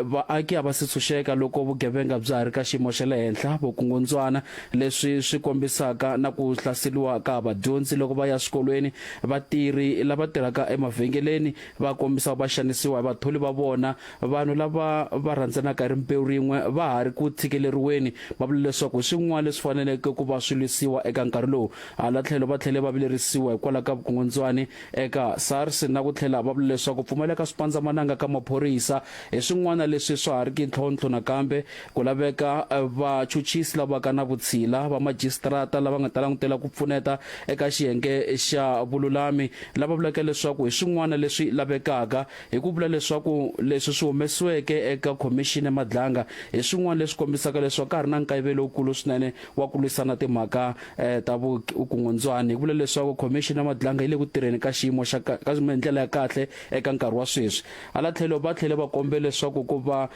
vaaki a va se tshunxeka loko vugevenga bya ha ri ka xiyimo xa le henhla vukungundzwana leswi swi kombisaka na ku hlaseriwa ka vadyondzi loko va ya swikolweni vatirhi lava tirhaka emavhengeleni va kombisa va xanisiwa hi vathori va vona vanhu lava va rhandzanaka hi rimbewu rin'we va ha ri ku tshikeleriweni va vula leswaku swin'wana leswi faneleke ku va swilwisiwa eka nkarhi lowu hala tlhelo va tlhele va vilerisiwa hikwalaho ka vukungundzwani eka SARS na ku tlhela va vula leswaku pfumaleka swipandzamananga ka maphorisa hi swin'wana leswi swa ha ri ki ntlhontlho nakambe ku laveka vachuchisi lava ka na vutshila va magistrata lava nga ta langutela ku pfuneta eka xiyenge xa vululami lava vulaka leswaku hi swin'wana leswi lavekaka hi ku vula leswaku leswi swi humesiweke eka commission ya madlanga hi swin'wana leswi kombisaka leswaku ka ha ri na nkayivelo lowukulu swinene wa ku lwisana timhaka ta vukungundzwani hi ku vula leswaku commission ya madlanga yi le ku tirheni ka xiyimo xa ka ndlela ya kahle eka nkarhi wa sweswi hala tlhelo va tlhele va kombela leswaku ku va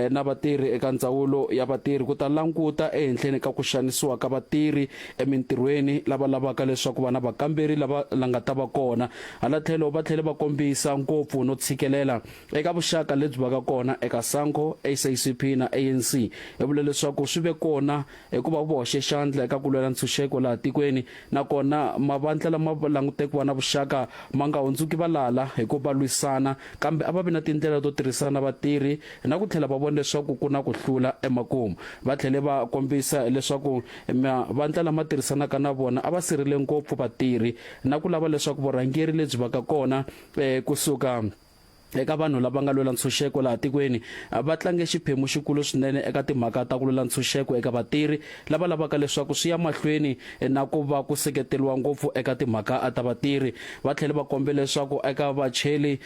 na vatirhi eka ndzawulo ya vatirhi ku ta languta ehenhleni ka ku xanisiwa ka vatirhi emintirhweni lava lavaka leswaku vana vakamberi lava nga ta va kona hala tlhelo va tlhele va kombisa ngopfu no tshikelela eka vuxaka lebyi va ka kona eka SANCO SACP na ANC hi vula leswaku swi ve kona hikuva vo hoxe xandla eka ku lwela ntshunxeko laha tikweni nakona mavandla lama languteke ku va na vuxaka ma nga hundzuki valala hikuva lwisana kambe a va vi na tindlela to tirhisana vatirhi na ku tlhela va vona leswaku ku na ku hlula emakumu va tlhele va kombisa leswaku vandla lama tirhisanaka na vona a va sirhelele ngopfu vatirhi na ku lava leswaku vurhangeri lebyi va ka kona kusuka eka vanhu lava nga lwela ntshunxeko laha tikweni va tlange xiphemu xikulu swinene eka timhaka ta ku lwela ntshunxeko eka vatirhi lava lavaka leswaku swi ya mahlweni na ku va ku seketeliwa ngopfu eka timhaka ta vatirhi va tlhela va kombela leswaku eka vacheli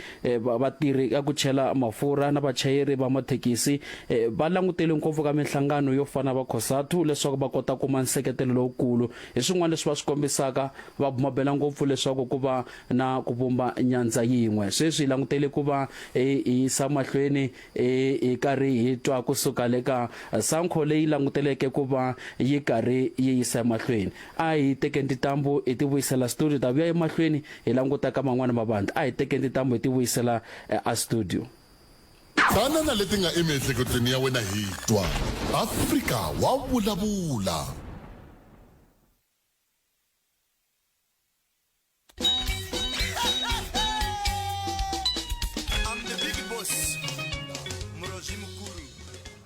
vatirhi ya ku chela mafurha na vachayeri va mathekisi va langutele ngopfu ka mihlangano yo fana va COSATU leswaku va kota ku kuma nseketelo lowukulu hi swin'wana leswi va swi kombisaka va bumabela ngopfu leswaku ku va na ku vumba nyandza yin'we sweswi langutele ku va hi samahlweni hi karhi hi twa kusuka le ka SANCO leyi languteleke ku va yi karhi yi yisa emahlweni a hi tekeni tintambu hi ti vuyisela studio ta vuya emahlweni hi languta ka man'wana mavandla a hi tekeni tintambu hi ti vuyisela a studio banana leti nga emiehleketweni ya wena hi twa Afrika wa vulavula.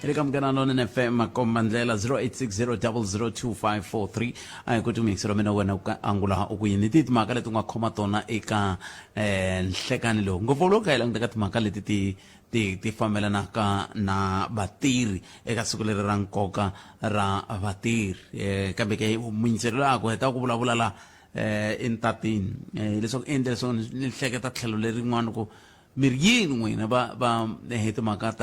Eka mkanano na FM makombandlela 0860002543 ay ku tumisela mina wena ka angula ukuyini timhaka leti nga khoma tona eka nhlekani lowu ngopfu loko hi languteka timhaka leti ti fambelanaka na vatirhi eka siku leri ra nkoka ra vatirhi kambe ke munyiselo lako heta ku vulavula la entatini leswaku endle leswo ni hleketa tlhelo lerin'wana ku miri yini n'wina va timhaka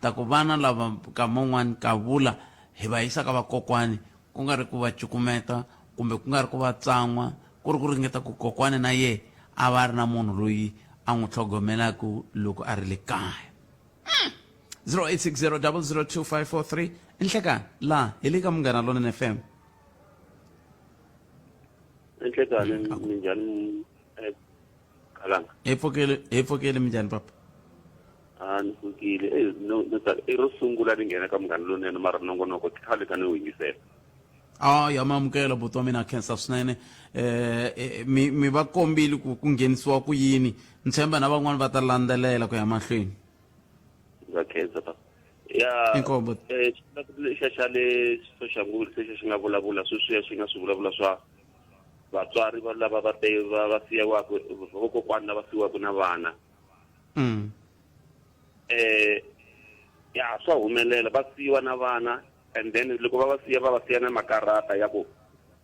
ta ku vana lava ka man'wani ka vula hi va yisa ka vakokwani ku nga ri ku va cukumeta kumbe ku nga ri ku va tsan'wa ku ri ku ringeta ku kokwani na ye a va ri na munhu loyi a n'wi tlhogomelaku loko a ri le kaya 0860002543 enhlekani laha hi le ka Munghana Lonene FM enhlekani minjhani Khalanga hi pfukele minjhani papa ni pfukile i ro sungula ni nghena ka Munghana Lonene mara nongonoko khale ka ni wingisela ya mamukela buti wa mina khensa swinene mi va kombile ku nghenisiwa ku yini ntshemba na van'wani va ta landzelela ku ya mahlweni nga khensa pa ya xa le social media xi nga vulavula sweswiya xi nga swi vulavula swa vatswari va lava va siyiwaka vokokwani lava siyiwaka na vana ya swa humelela va siyiwa na vana and then loko va siya na makarata ya ku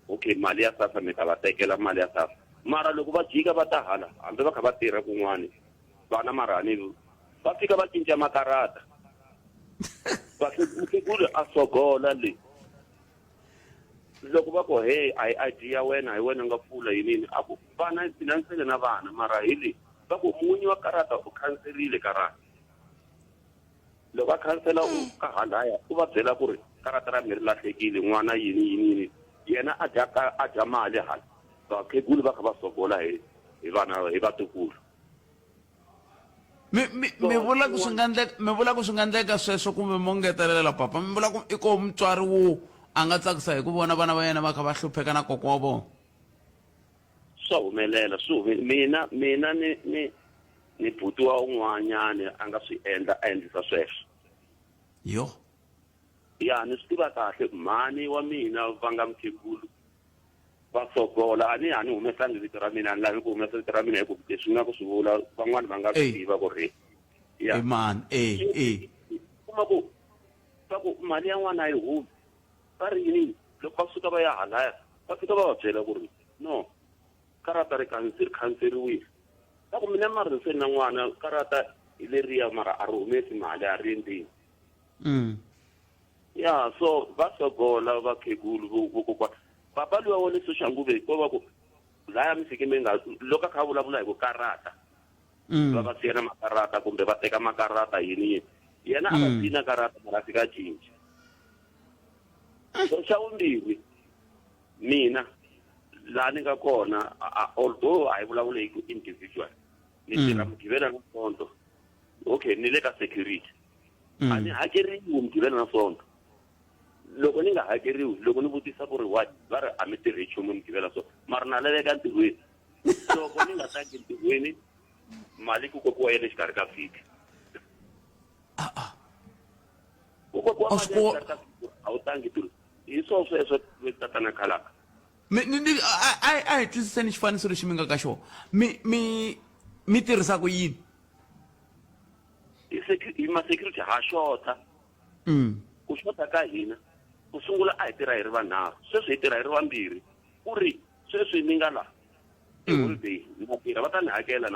okay mali ya SASSA mi ta va tekela mali ya SASSA mara loko va jika va ta hala hambi va kha va tirha kun'wana vana marhani va fika va cinca makarata vakhegulu a sogola le loko va ko hey a hi ID ya wena hi wena nga pfula yinini a ku vana finansiele na vana mara hi le va ku munyi wa karata u khanserile karata loko a khansela u ka halaya u va byela ku ri karata ra mi ri lahlekile n'wana yini yena a dya mali hala vakhegulu va kha va sogola hi vana hi vatukulu mi vula ku swi nga endleka sweswo kumbe mo ngetelela papa mi vula ku i ko mutswari wo a nga tsakisa hi ku vona vana va yena va kha va hlupheka na koko wa vona swa humelela mina ni buti wa un'wanyana a nga swi endla a endlisa sweswo yo ya ni swi tiva kahle mhani wa mina va nga mukhegulu va sogola a ni humesangi vito ra mina a ni lavi ku humesa vito ra mina hi ku leswi nga ku swi vula van'wani va nga swi tiva ku ri ya man kuma ku va ku mali ya n'wana yi humi va ri yini loko va suka va ya halaya va fika va va byela ku ri no karata ri khanseriwile va ku mina mariseni na n'wana karata hi leriya mara a ri humesi mali a ri endlini ya so va sogola vakhegulu vokokwana papa luwa wa le Soshanguve ko va ku laya mi fike mi nga loko kha vulavula hi ku karata va va siya na makarata kumbe va teka makarata yini yena a va sina karata mara fika cinci so xa vumbirhi mina laha ni nga kona although a hi vulavula hi ku individual ni tirha mugivela na sonto okay ni le ka security a ni hakeriwi mugivela na sonto loko ni nga hakeriwi loko ni vutisa ku ri what va ri a mi tirhi nchumu mugivela so mara na laveka ntirhweni loko ni nga tangi ntirhweni mali ku kokiwa yele xikarhi ka fiki ku kokiwa mali xikarhi ka fiki a wu tangi ntirho hi sweswo tatana khalaka a hi twisiseni xifaniso lexi mi nga ka xona mi tirhisa ku yini hi ma-security ha xota ku xota ka hina ku sungula a hi tirha hi ri vanharhu sweswi hi tirha hi ri vambirhi ku ri sweswi ni nga la holiday na tirha va ta ni hakela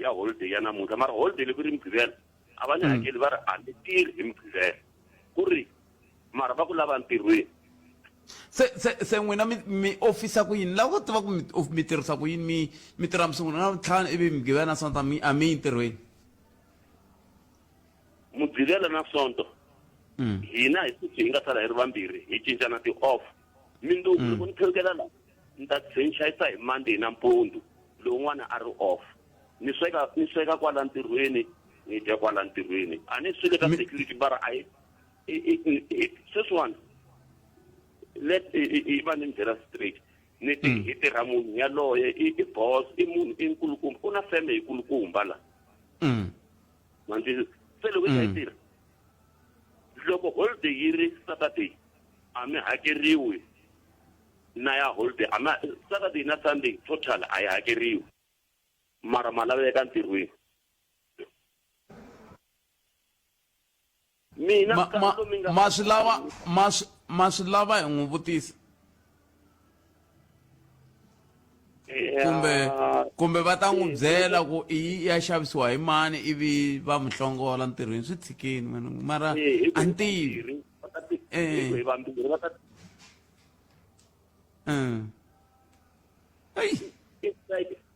ya holiday ya namuntlha mara holiday loko ri mugqivela a va ni hakeli va ri a ni tirhi hi mugqivela ku ri mara va ku lava ntirhweni se n'wina mi ofisa ku yini lava ku tiva ku mi tirhisa ku yini mi tirha misungula na ntlhanu ivi mugqivela na sonto a mi ntirhweni mugqivela na sonto hina hi sweswi hi nga sala hi ri vambirhi hi cincana ti-off mindzuku loko ni phekela la ni ta tsenxayisa hi monday na mpundu lowun'wana a ri off ni sweka kwala ntirhweni ni dya kwala ntirhweni a ni swi le ka security bara a sweswiwani i va ni mi byela straight ni hi tirha munhu yaloye i boss i munhu i nkulukumba u na feme hi kulukumba la se loko hi tirha loko holiday yi ri Saturday a mi hakeriwi na ya holiday Saturday na Sunday total a yi hakeriwi mara ma laveka ntirhweni mina ma swi lava hi n'wi vutisa kumbe va ta n'wi byela ku ya xavisiwa hi mani ivi va mi hlongola ntirhweni swi tshikeni mara a ni tivi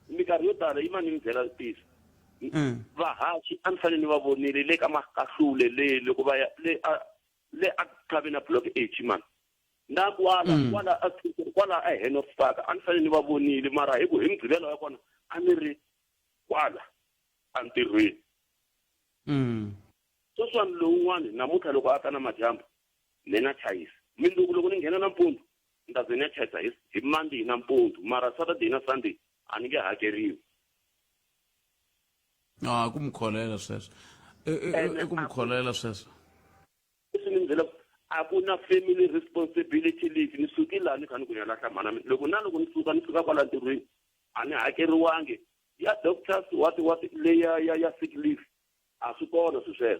minkarhi yo tala yi ma ni mi byela tisa vahaxi a ni fanele ni va vonile le ka makahlule le loko va ya le a Klavena block H man na kwala a hen of park a ni fanele ni va vonile mara hi ku hi mugqivela ya kona a ni ri kwala a ntirhweni sweswiwani lowun'wani namuntlha loko a ta na madyambu ni na chayisa mindzuku loko ni nghena nampundzu ni ta ze ni ya chayisa hi Monday nampundzu mara Saturday na Sunday a ni nge hakeriwi ku mi kholela sweswo ku mi kholela sweswo a ku na family responsibility leave ni suki laha ni kha ni ku ya lahla mhana loko ni suka kwala ntirhweni a ni hakeriwangi ya doctors what leya ya sick leave a swi kona sweswo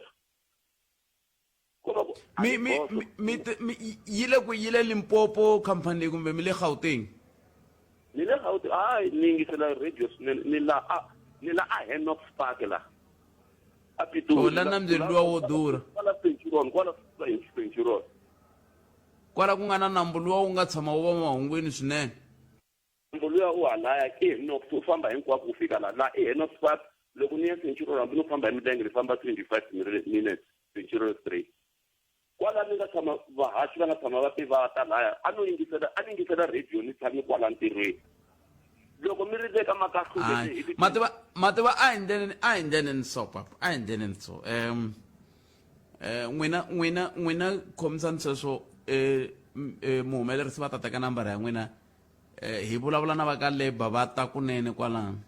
mi yile Limpopo company kumbe mi le Gauteng ni le Gauteng hayi ni yingisela radio ni la a Henox Park la a Pitori la nambyeni luwa wo durha kwala Centurion kwala ku nga na nambu luwa wu nga tshama wu va mahungwini swinene mbuluya u halaya Henox u famba hinkwako ku fika la Henox Park loko ni ya Centurion hambi no famba hi milenge ni famba 25 minutes Centurion straight kwala ni nga tshama vahashi va nga tshama va tivata laya a ni yingisela radio ni tshame kwala ntirhweni loko mi ri le ka makahluke mativa a hi ndleneni so papa a hi ndleneni so n'wina khomisani sweswo muhumelerisi va ta teka nambara ya n'wina hi vulavula na va ka Labour va ta kunene kwalano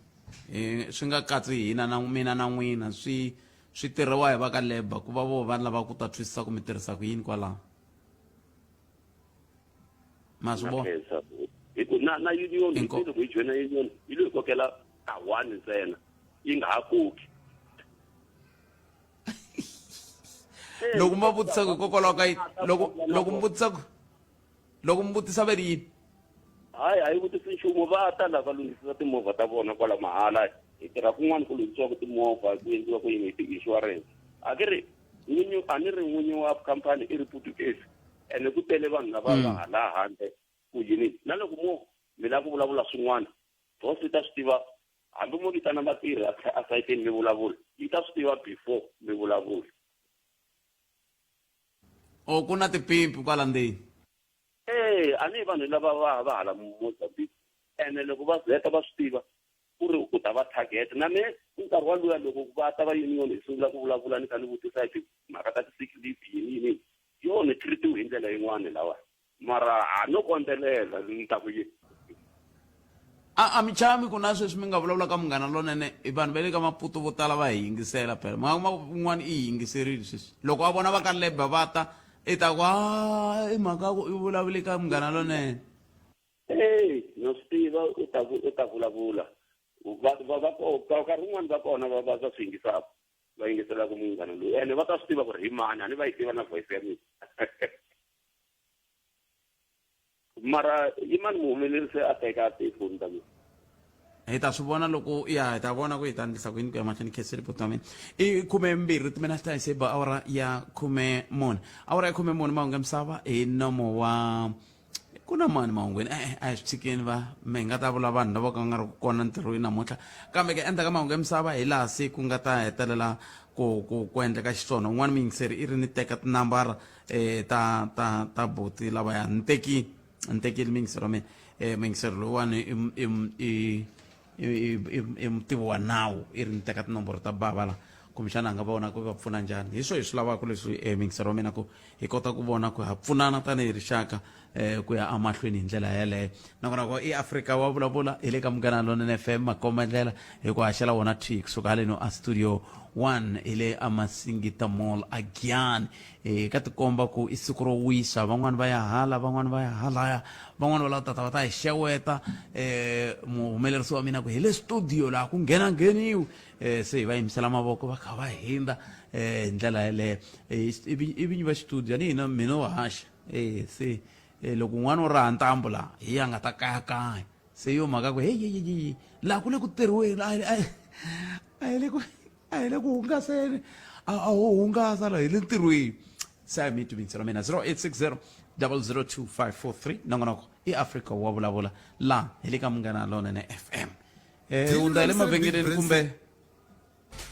swi nga katsi hina na mina na n'wina swi tirhiwa hi va ka Labour ku va vo vanhu lava ku ta twisisa ku mi tirhisa ku yini kwalano ma swi vona na union loko yi joina union yi lo kokela awani ntsena yi nga ha koki loko ma vutisa ku kokwalaho ka loko mi vutisa va ri yini hayi vutisi nchumu va ta lava lungisisa timovha ta vona kwala mahala hi tirha kun'wana ku lunghisiwa timovha ku endliwa ku yini hi ti-insurance a ni ri n'winyi wa khampani i ri Portuguese ene ku tele vanhu lava va hala handle ku yini na loko mi lava ku vulavula swin'wana boss yi ta swi tiva hambi mo vitana vatirhi a sayitini mi vulavula yi ta swi tiva before mi vulavula ku na tipimpi kwala ndzeni a ni vanhu lava va hala Mozambique ene loko va zeta va swi tiva ku ri u ta va target na me nkarhi wa luya loko va ta va union hi sungula ku vulavula ni ka ni vutisa hi timhaka ta ti-sick leave yini yo ni treatiwe hi ndlela yin'wana lawa mara a no kondzelela ni ta ku yini a mi chami ku na sweswi mi nga vulavula ka Munghana Lonene hi vanhu va le ka Maputo vo tala va hi yingisela phela un'wana i hi yingiserile sweswi loko a vona va ka Labour va ta i ta ku i mhaka ku i vulavule ka Munghana Lonene no swi tiva u ta vulavula nkarhi wun'wana va kona va swi yingisaka va yingiselaka munghana loyi ene va ta swi tiva ku ri hi mani a ni va yi tiva na voice ya mina mara yi mani muhumelerisi a teka tifoni ta mina hi ta swi vona loko hi ta vona ku hi ta ndlisa ku yini ku ya mahlweni kheseli poto mina i 12 timena swi ta hi seba awara ya 14 awara ya 14 mahungu ya misava hi nomo wa ku na mani mahungweni a hi swi tshikeni va mi nga ta vula vanhu lava ka nga ri kona ntirhweni namuntlha kambe ke endla ka mahungu ya misava hi laha siku nga ta hetelela ku endleka xiswona un'wana muyingiseri i ri ni teka tinambara ta boti lavaya ni tekile muyingiseri wa mina muyingiseri lowuwani i mutivo wa nawu i ri ni teka tinomboro ta bava la kumbexana a nga vona ku va pfuna njhani hi swo hi swi lavaka leswi muyingiseri wa mina ku hi kota ku vona ku ha pfunana tanihi rixaka ku ya amahlweni hi ndlela yeleyo nakona ko i Africa wa vulavula hi le ka Munghana Lonene FM makoma ndlela hi ku haxela wona twi kusuka haleno a studio 1 hi le Amasingita Mall again ka tikomba ku i siku ro wisa van'wani va ya hala van'wani va ya halaya van'wani va lava tata va ta hi xeweta muhumelerisi wa mina ku hi le studio laha ku ngheniwi se hi va yimisela mavoko va kha va hindza hi ndlela yeleyo i vinyi va studio ni hina mina wa haxa se loko n'wana wo raha ntambu laha hi ya nga ta kayakaya se yo mhaka ku heyi laha ku le ku tirhiweni a hi le ku hungaseni a ho hungasa laha hi le ntirhweni se a hi mi tivingisi ra mina 0860 002543 nongonoko i Africa wa vulavula laha hi le ka Munghana Lonene FM undza hi le mavhengeleni kumbe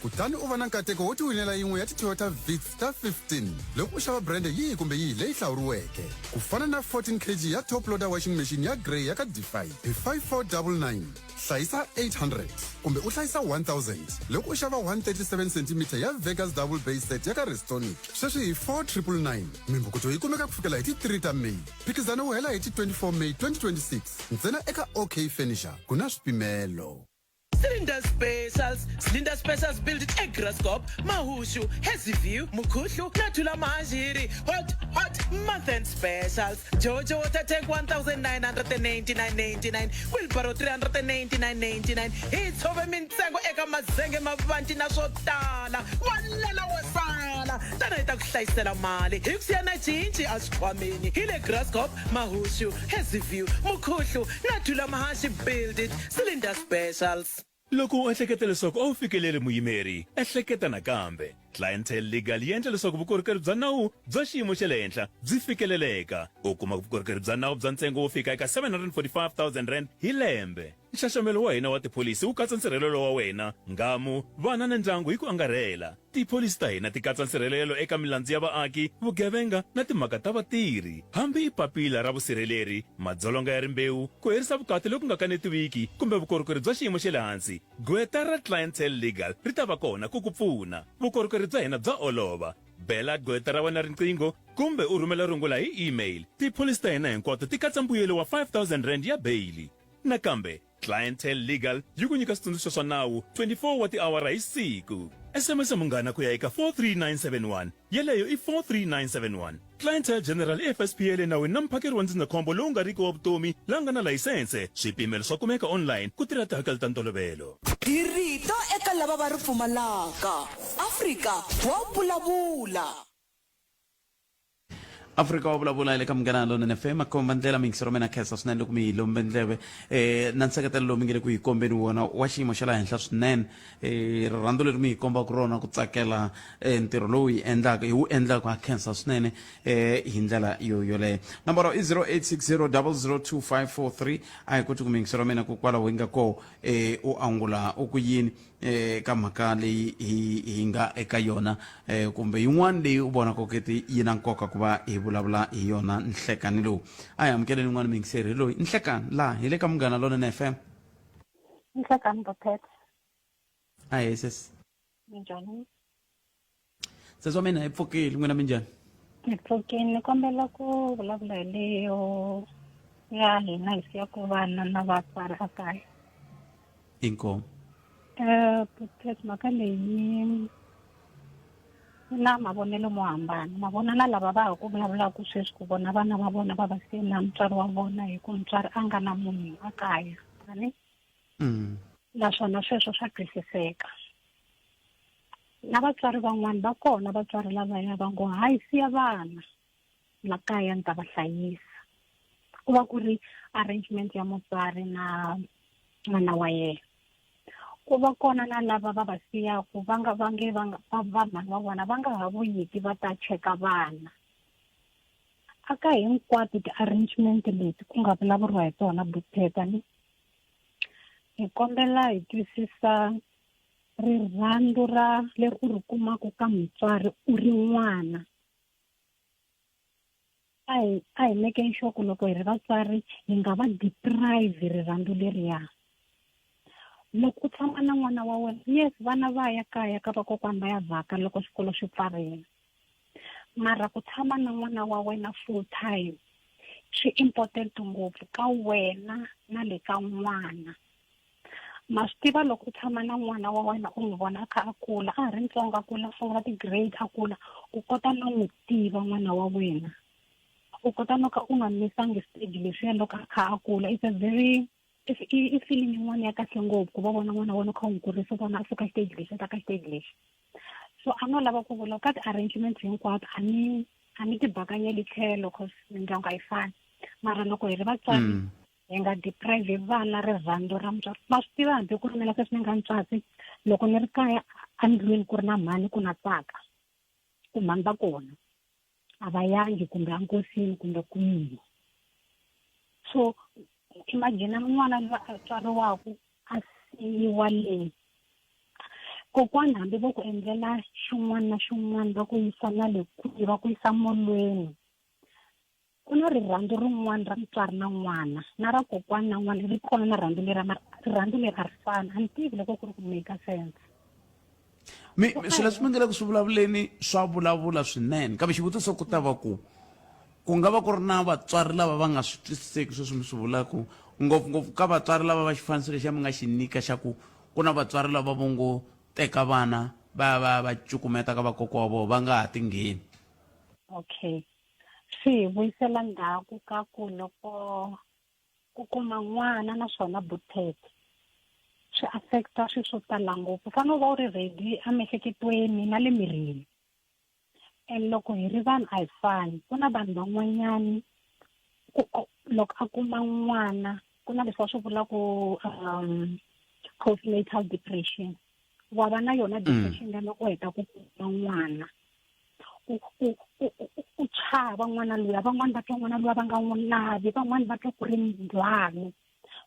kutani u va na nkateko wo tiwinela yin'we ya ti-Toyota Vitz ta 15 loko u xava brende yihi kumbe yihi leyi hlawuriweke ku fana na 14 kg ya top loader washing machine ya grey ya ka D5 hi 5499 hlayisa 800 kumbe u hlayisa 1000 loko u xava 137 cm ya Vegas double base set ya ka Restonic sweswi hi 4999 mimbukuto yi kumeka ku fikela hi ti 3 ta May phikizano wu hela hi ti 24 May 2026 ntsena eka OK Furniture ku na swipimelo. Cylinder Specials built at Egrascop, Mahushu, Heziview, Mukhuhlu, Natula Mahajiri, Hot Month End Specials. Jojo Water Tank 1,999.99, Wilbaro 399.99. It's over Minsango Eka Mazenge Mavanti Nasotala, Walela Wasala. tala tana yi ta ku hlayisela mali hi ku siya na cinci a swikhwameni hi le Graskop, Mahushu, Hazyview, Mukhuhlu na Thula Mahashi Build It Cylinder Specials. Loko u ehleketa leswaku a wu fikeleli muyimeri, ehleketa nakambe. Clientele Legal yi endla leswaku vukorhokeri bya nawu bya xiyimo xa le henhla byi fikeleleka. U kuma vukorhokeri bya nawu bya ntsengo wo fika eka 745,000 rand hi lembe. Nxaxamelo wa hina wa tipholisi wu katsa nsirhelelo wa wena, ngamu, vana na ndyangu hi ku angarhela. Tipholisi ta hina ti katsa nsirhelelo eka milandzu ya vaaki, vugevenga na timhaka ta vatirhi. Hambi i papila ra vusirheleri, madzolonga ya rimbewu, ku herisa vukati loku nga kanetiwiki kumbe vukorhokeri bya xiyimo xa le hansi, gweta ra Clientele Legal ri ta va kona ku ku pfuna. Vukorhokeri bya hina bya olova. Bela gweta ra wena riqingho kumbe u rhumela rungula hi email. Tipholisi ta hina hinkwato ti katsa mbuyelo wa 5,000 rand ya bail. Nakambe Clientele Legal yi ku nyika switsundzuxo swa nawu 24 wa tiawara hi siku. SMS munghana ku ya eka 43971. Yeleyo i 43971. Clientele General FSPL nawini na mphakeri wa ndzindzakhombo lowu nga riki wa vutomi la nga na layisense. Swipimelo swa kumeka online ku tirha tihakelo ta ntolovelo. Hi rito eka lava va ri pfumalaka. Afrika wa vulavula. Afrika wa vulavula ile ka Munghana Lonene FM akomba ndlela mingisero mena khesa swinene loko mi lombe ndleve na nseketelo lowu mi nge le ku hi kombeni wona wa xiyimo xa la henhla swinene rirhandzu leri mi hi komba ku rona ku tsakela ntirho lowu hi endlaka hi wu endlaka ha khensa swinene hi ndlela yoleyo. Nambara i 0860002543 a hi koti ku mingisero mena ku kwalaho hi nga ko u angula u ku yini ka mhaka leyi hi nga eka yona kumbe yin'wana leyi u vona ko keti yi na nkoka ku va hi vulavula hi yona nhlekani lowu. A hi amukeleni n'wana mingiseri loyi nhlekani laha hi le ka Munghana Lonene FM. Nhlekani Baphethe. A hi sis. Minjhani? Sesi wa mina hi pfukile n'wina minjhani? Hi pfukile ni kombela ku vulavula hi leyo ya hina hi siya ku vana na vatswari a kaya. Inkomo. Baphethe mhaka leyi na mavonelo mo hambana. Mavona na lava va ha ku vulavulaka sweswi ku vona vana va vona va va siye na mutswari wa vona hi ku mutswari a nga na munhu a kaya. Naswona sweswo swa twisiseka. Na vatswari van'wana va kona vatswari lavaya va ngo hayi siya vana la kaya ni ta va hlayisa. Ku va ku ri arrangement ya mutswari na n'wana wa yena. Ku va kona na lava va va siyaku vana va vona va nga ha vuyiki va ta cheka vana. Aka hinkwato ti-arrangement leti ku nga vulavuriwa hi tona Baphethe ni hi kombela hi twisisa rirhandzu ra leri u ri kumaka ka mutswari u ri n'wana. A hi making sure ku loko hi ri vatswari hi nga va deprive rirhandzu leriya. Loko u tshama na n'wana wa wena, yes vana va ya kaya ka vakokwani va ya vhaka loko xikolo xi pfarile. Mara ku tshama na n'wana wa wena full time swi important ngopfu ka wena na le ka n'wana. Ma swi tiva loko u tshama na n'wana wa wena u n'wi vona a kha a kula, a ha ri ntsongo a kula, a sungula ti-grade a kula, u kota no n'wi tiva n'wana wa wena. U kota no ka u nga misangi stage leswiya loko a kha a kula. It's a very i feeling yin'wana ya kahle ngopfu ku va vona n'wana wa wena u kha u n'wi kurisa, vona a suka stage lexi a ta ka stage lexi. So a no lava ku vula ka ti-arrangement hinkwato a ni tibakanyeli tlhelo cause mindyangu a yi fani. Mara loko hi ri vatswari hi nga deprive vana rirhandzu ra mutswari. Ma swi tiva hambi ku ri mina sweswi ni nga ntswatsi loko ni ri kaya andlwini ku ri na mhani ku na tsaka ku mhani va kona a va yangi kumbe a nkosini kumbe kwini. So imagine n'wana loyi a tswariwaku a siyiwa le. Kokwani hambi vo ku endlela xin'wana na xin'wana va ku yisa na le kwihi va ku yisa molweni. Ku na rirhandzu rin'wana ra mutswari na n'wana na ra kokwani na n'wana ri kona na rirhandzu leri a ri fani. A ni tivi loko ku ri ku make sense. Swilo leswi mi nge le ku swi vulavuleni swa vulavula swinene kambe xivutiso ku ta va ku nga va ku ri na vatswari lava va nga swi twisiseki sweswi mi swi vulaku ngopfungopfu ka vatswari lava va xifaniso lexi mi nga xi nyika xa ku na vatswari lava vo ngo teka vana va cukumeta ka vakoko wa vona va nga ha tingheni. Okay. Swi vuyisela ndzhaku ka ku loko ku kuma n'wana naswona Baphethe swi affecta swilo swo tala ngopfu. U fanele u va u ri ready emihleketweni na le mirini. and loko hi ri vanhu a hi fani ku na vanhu van'wanyani loko a kuma n'wana ku na leswi va swi vulaka postnatal depression wa va na yona depression ya loko u heta ku kuma n'wana u chava n'wana luya van'wani va twa n'wana luya va nga n'wi lavi van'wani va twa ku ri ndlwalo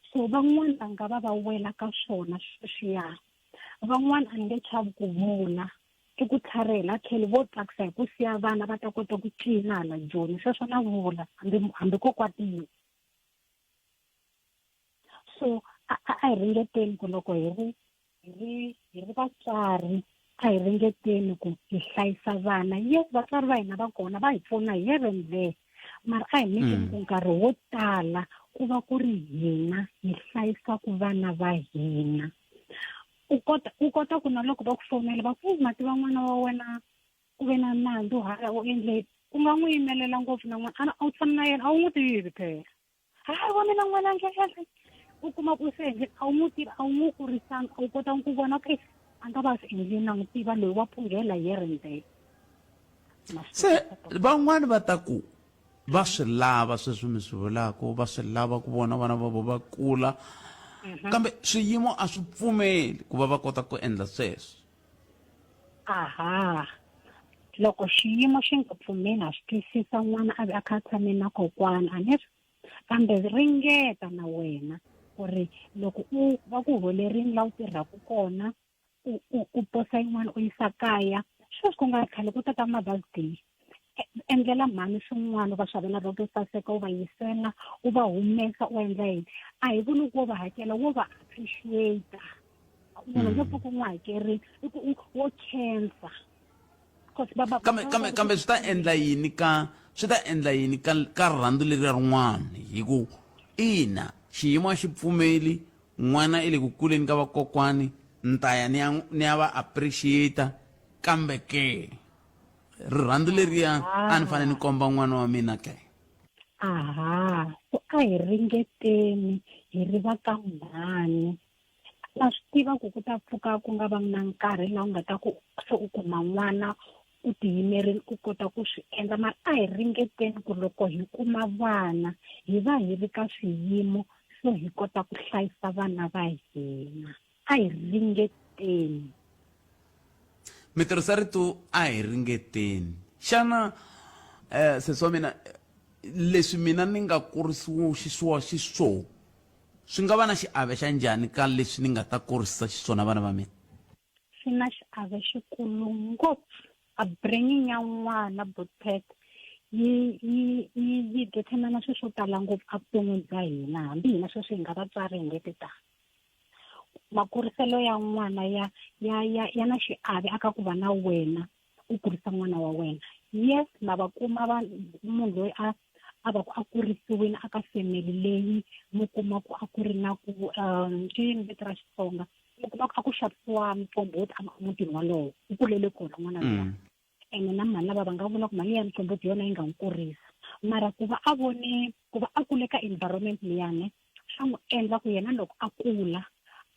so van'wani va nga va wela ka swona sweswiya van'wani a nge chavi ku vula i ku tlharela tlhelo vo tsakisa hi ku siya vana va ta kota ku tlina hala joni sweswo na vula hambi ko kwatiwa so a hi ringeteni ku loko hi ri vatswari a hi ringeteni ku hi hlayisa vana yes vatswari va hina va kona va hi pfuna here and there mara a hi nyikeni ku nkarhi wo tala ku va ku ri hina hi hlayisaka vana va hina u kota ku na loko va ku fonela va ku mati va n'wana wa wena ku ve na nandzu hala u endle u nga n'wi yimelela ngopfu na n'wana a wu tshama na yena a wu n'wi tivi phela hayi wa mina n'wana ngeke u kuma ku se a wu n'wi tivi a wu n'wi kurisanga u kota ku vona ku a nga va swi endlini na n'wi tiva loyi wa phungela here and there se van'wani va ta ku va swi lava sweswi mi swi vulaka va swi lava ku vona vana va va kula kambe swiyimo a swi pfumeli ku va va kota ku endla sweswo aha loko xiyimo xi nga pfumeli a swi twisisa n'wana a kha tshame na kokwana a ne kambe ringeta na wena ku ri loko va ku holerini laha u tirhaka kona u posa yin'wana u yisa kaya sweswi ku nga khale ku tata Mother's Day endlela mhani swin'wana va xavela ro to saseka u va yisela u va humesa u endla yini a hi vuli ku wo va hakela wo va appreciate munhu nge pfuka u n'wi hakerile i ku wo khensa kambe swi ta endla yini ka rhandzu leri rin'wana hi ku ina xiyimo a xi pfumeli n'wana i le ku kuleni ka vakokwani ntaya ni ya va appreciate kambe ke rirhandzu leriya a ni fanele ni komba n'wana wa mina ke aha so a hi ringeteni hi ri va ka mhani na swi tiva ku ta pfuka ku nga va na nkarhi laha u nga ta ku se u kuma n'wana u tiyimerile ku kota ku swi endla mara a hi ringeteni ku loko hi kuma vana hi va hi ri ka swiyimo so hi kota ku hlayisa vana va hina a hi ringeteni mi tirhisa rito a hi ringeteni xana sesi wa mina leswi mina ni nga kurisiwa xiswona swi nga va na xiave xa njhani ka leswi ni nga ta kurisa xiswona vana va mina swi na xiave xikulu ngopfu upbringing ya n'wana Bothpet yi determina swilo swo tala ngopfu a vuton'wini bya hina hambi hina sweswi hi nga vatswari hi nge ti tani makuriselo ya n'wana ya na xiave aka ku va na wena u kurisa n'wana wa wena yes na va kuma munhu loyi a va ku a kurisiwile aka family leyi mi kuma ku a ku ri na ku xiyini vito ra Xitsonga mi kuma ku a ku xavisiwa mqombhoti emutini walowo u kulele kona n'wana loyi ene na mali lava va nga vula ku mali ya mqombhoti yona yi nga n'wi kurisa mara ku va a kule ka environment liyani swa n'wi endla ku yena loko a kula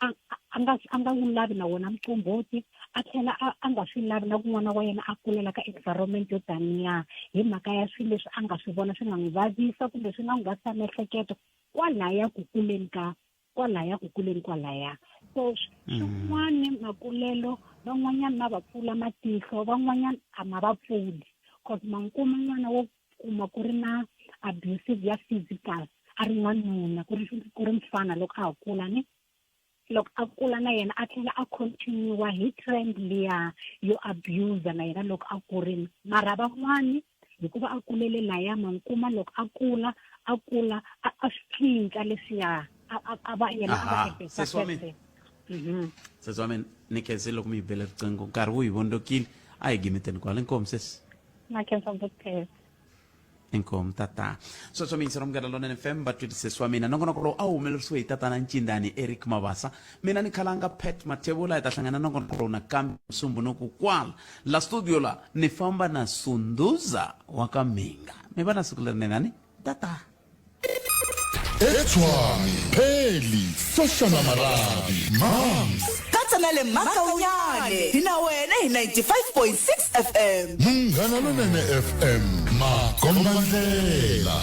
a nga wu lavi na wona mqombhoti a tlhela a nga swi lavi na kun'wana wa yena a kulela ka environment yo taniya hi mhaka ya swilo leswi a nga swi vona swi nga n'wi vavisa kumbe swi nga n'wi vavisa miehleketo kwalaya ku kuleni kwalaya so swin'wana makulelo van'wanyana ma va pfula matihlo van'wanyana a ma va pfuli cause mankuma n'wana wo kuma ku ri na abusive ya physical a ri n'wanuna ku ri mfana loko a ha kula ni loko a kula na yena a tlhela a continue hi trend liya yo abuse na yena loko a kurini mara van'wani hikuva a kulele laya mankuma loko a kula a swi cinca leswiya a va yena a va epesa sesi wa mina ni khense loko mi hi bela riqingho nkarhi wu hi vondzokile a hi gimiteni kwala inkomu sesi na khensa Bothpet inkomu tata sweswo mi yingisela munghana lonene FM va sesi wa mina nongonoko lowu a wu humelerisiwe hi tatana Ncindani Eric Mabasa mina ni khalanga Pat Mathebula hi ta hlangana nongonoko lowu nakambe musumbunuku kwala la studio la ni famba na Sunduza wa ka Minga mi va na siku lerinene tata eTshwane pheli Soshana Marabi mams na le Makaunyane hina wena hi 95.6 FM Munghana Lonene FM Makombandlela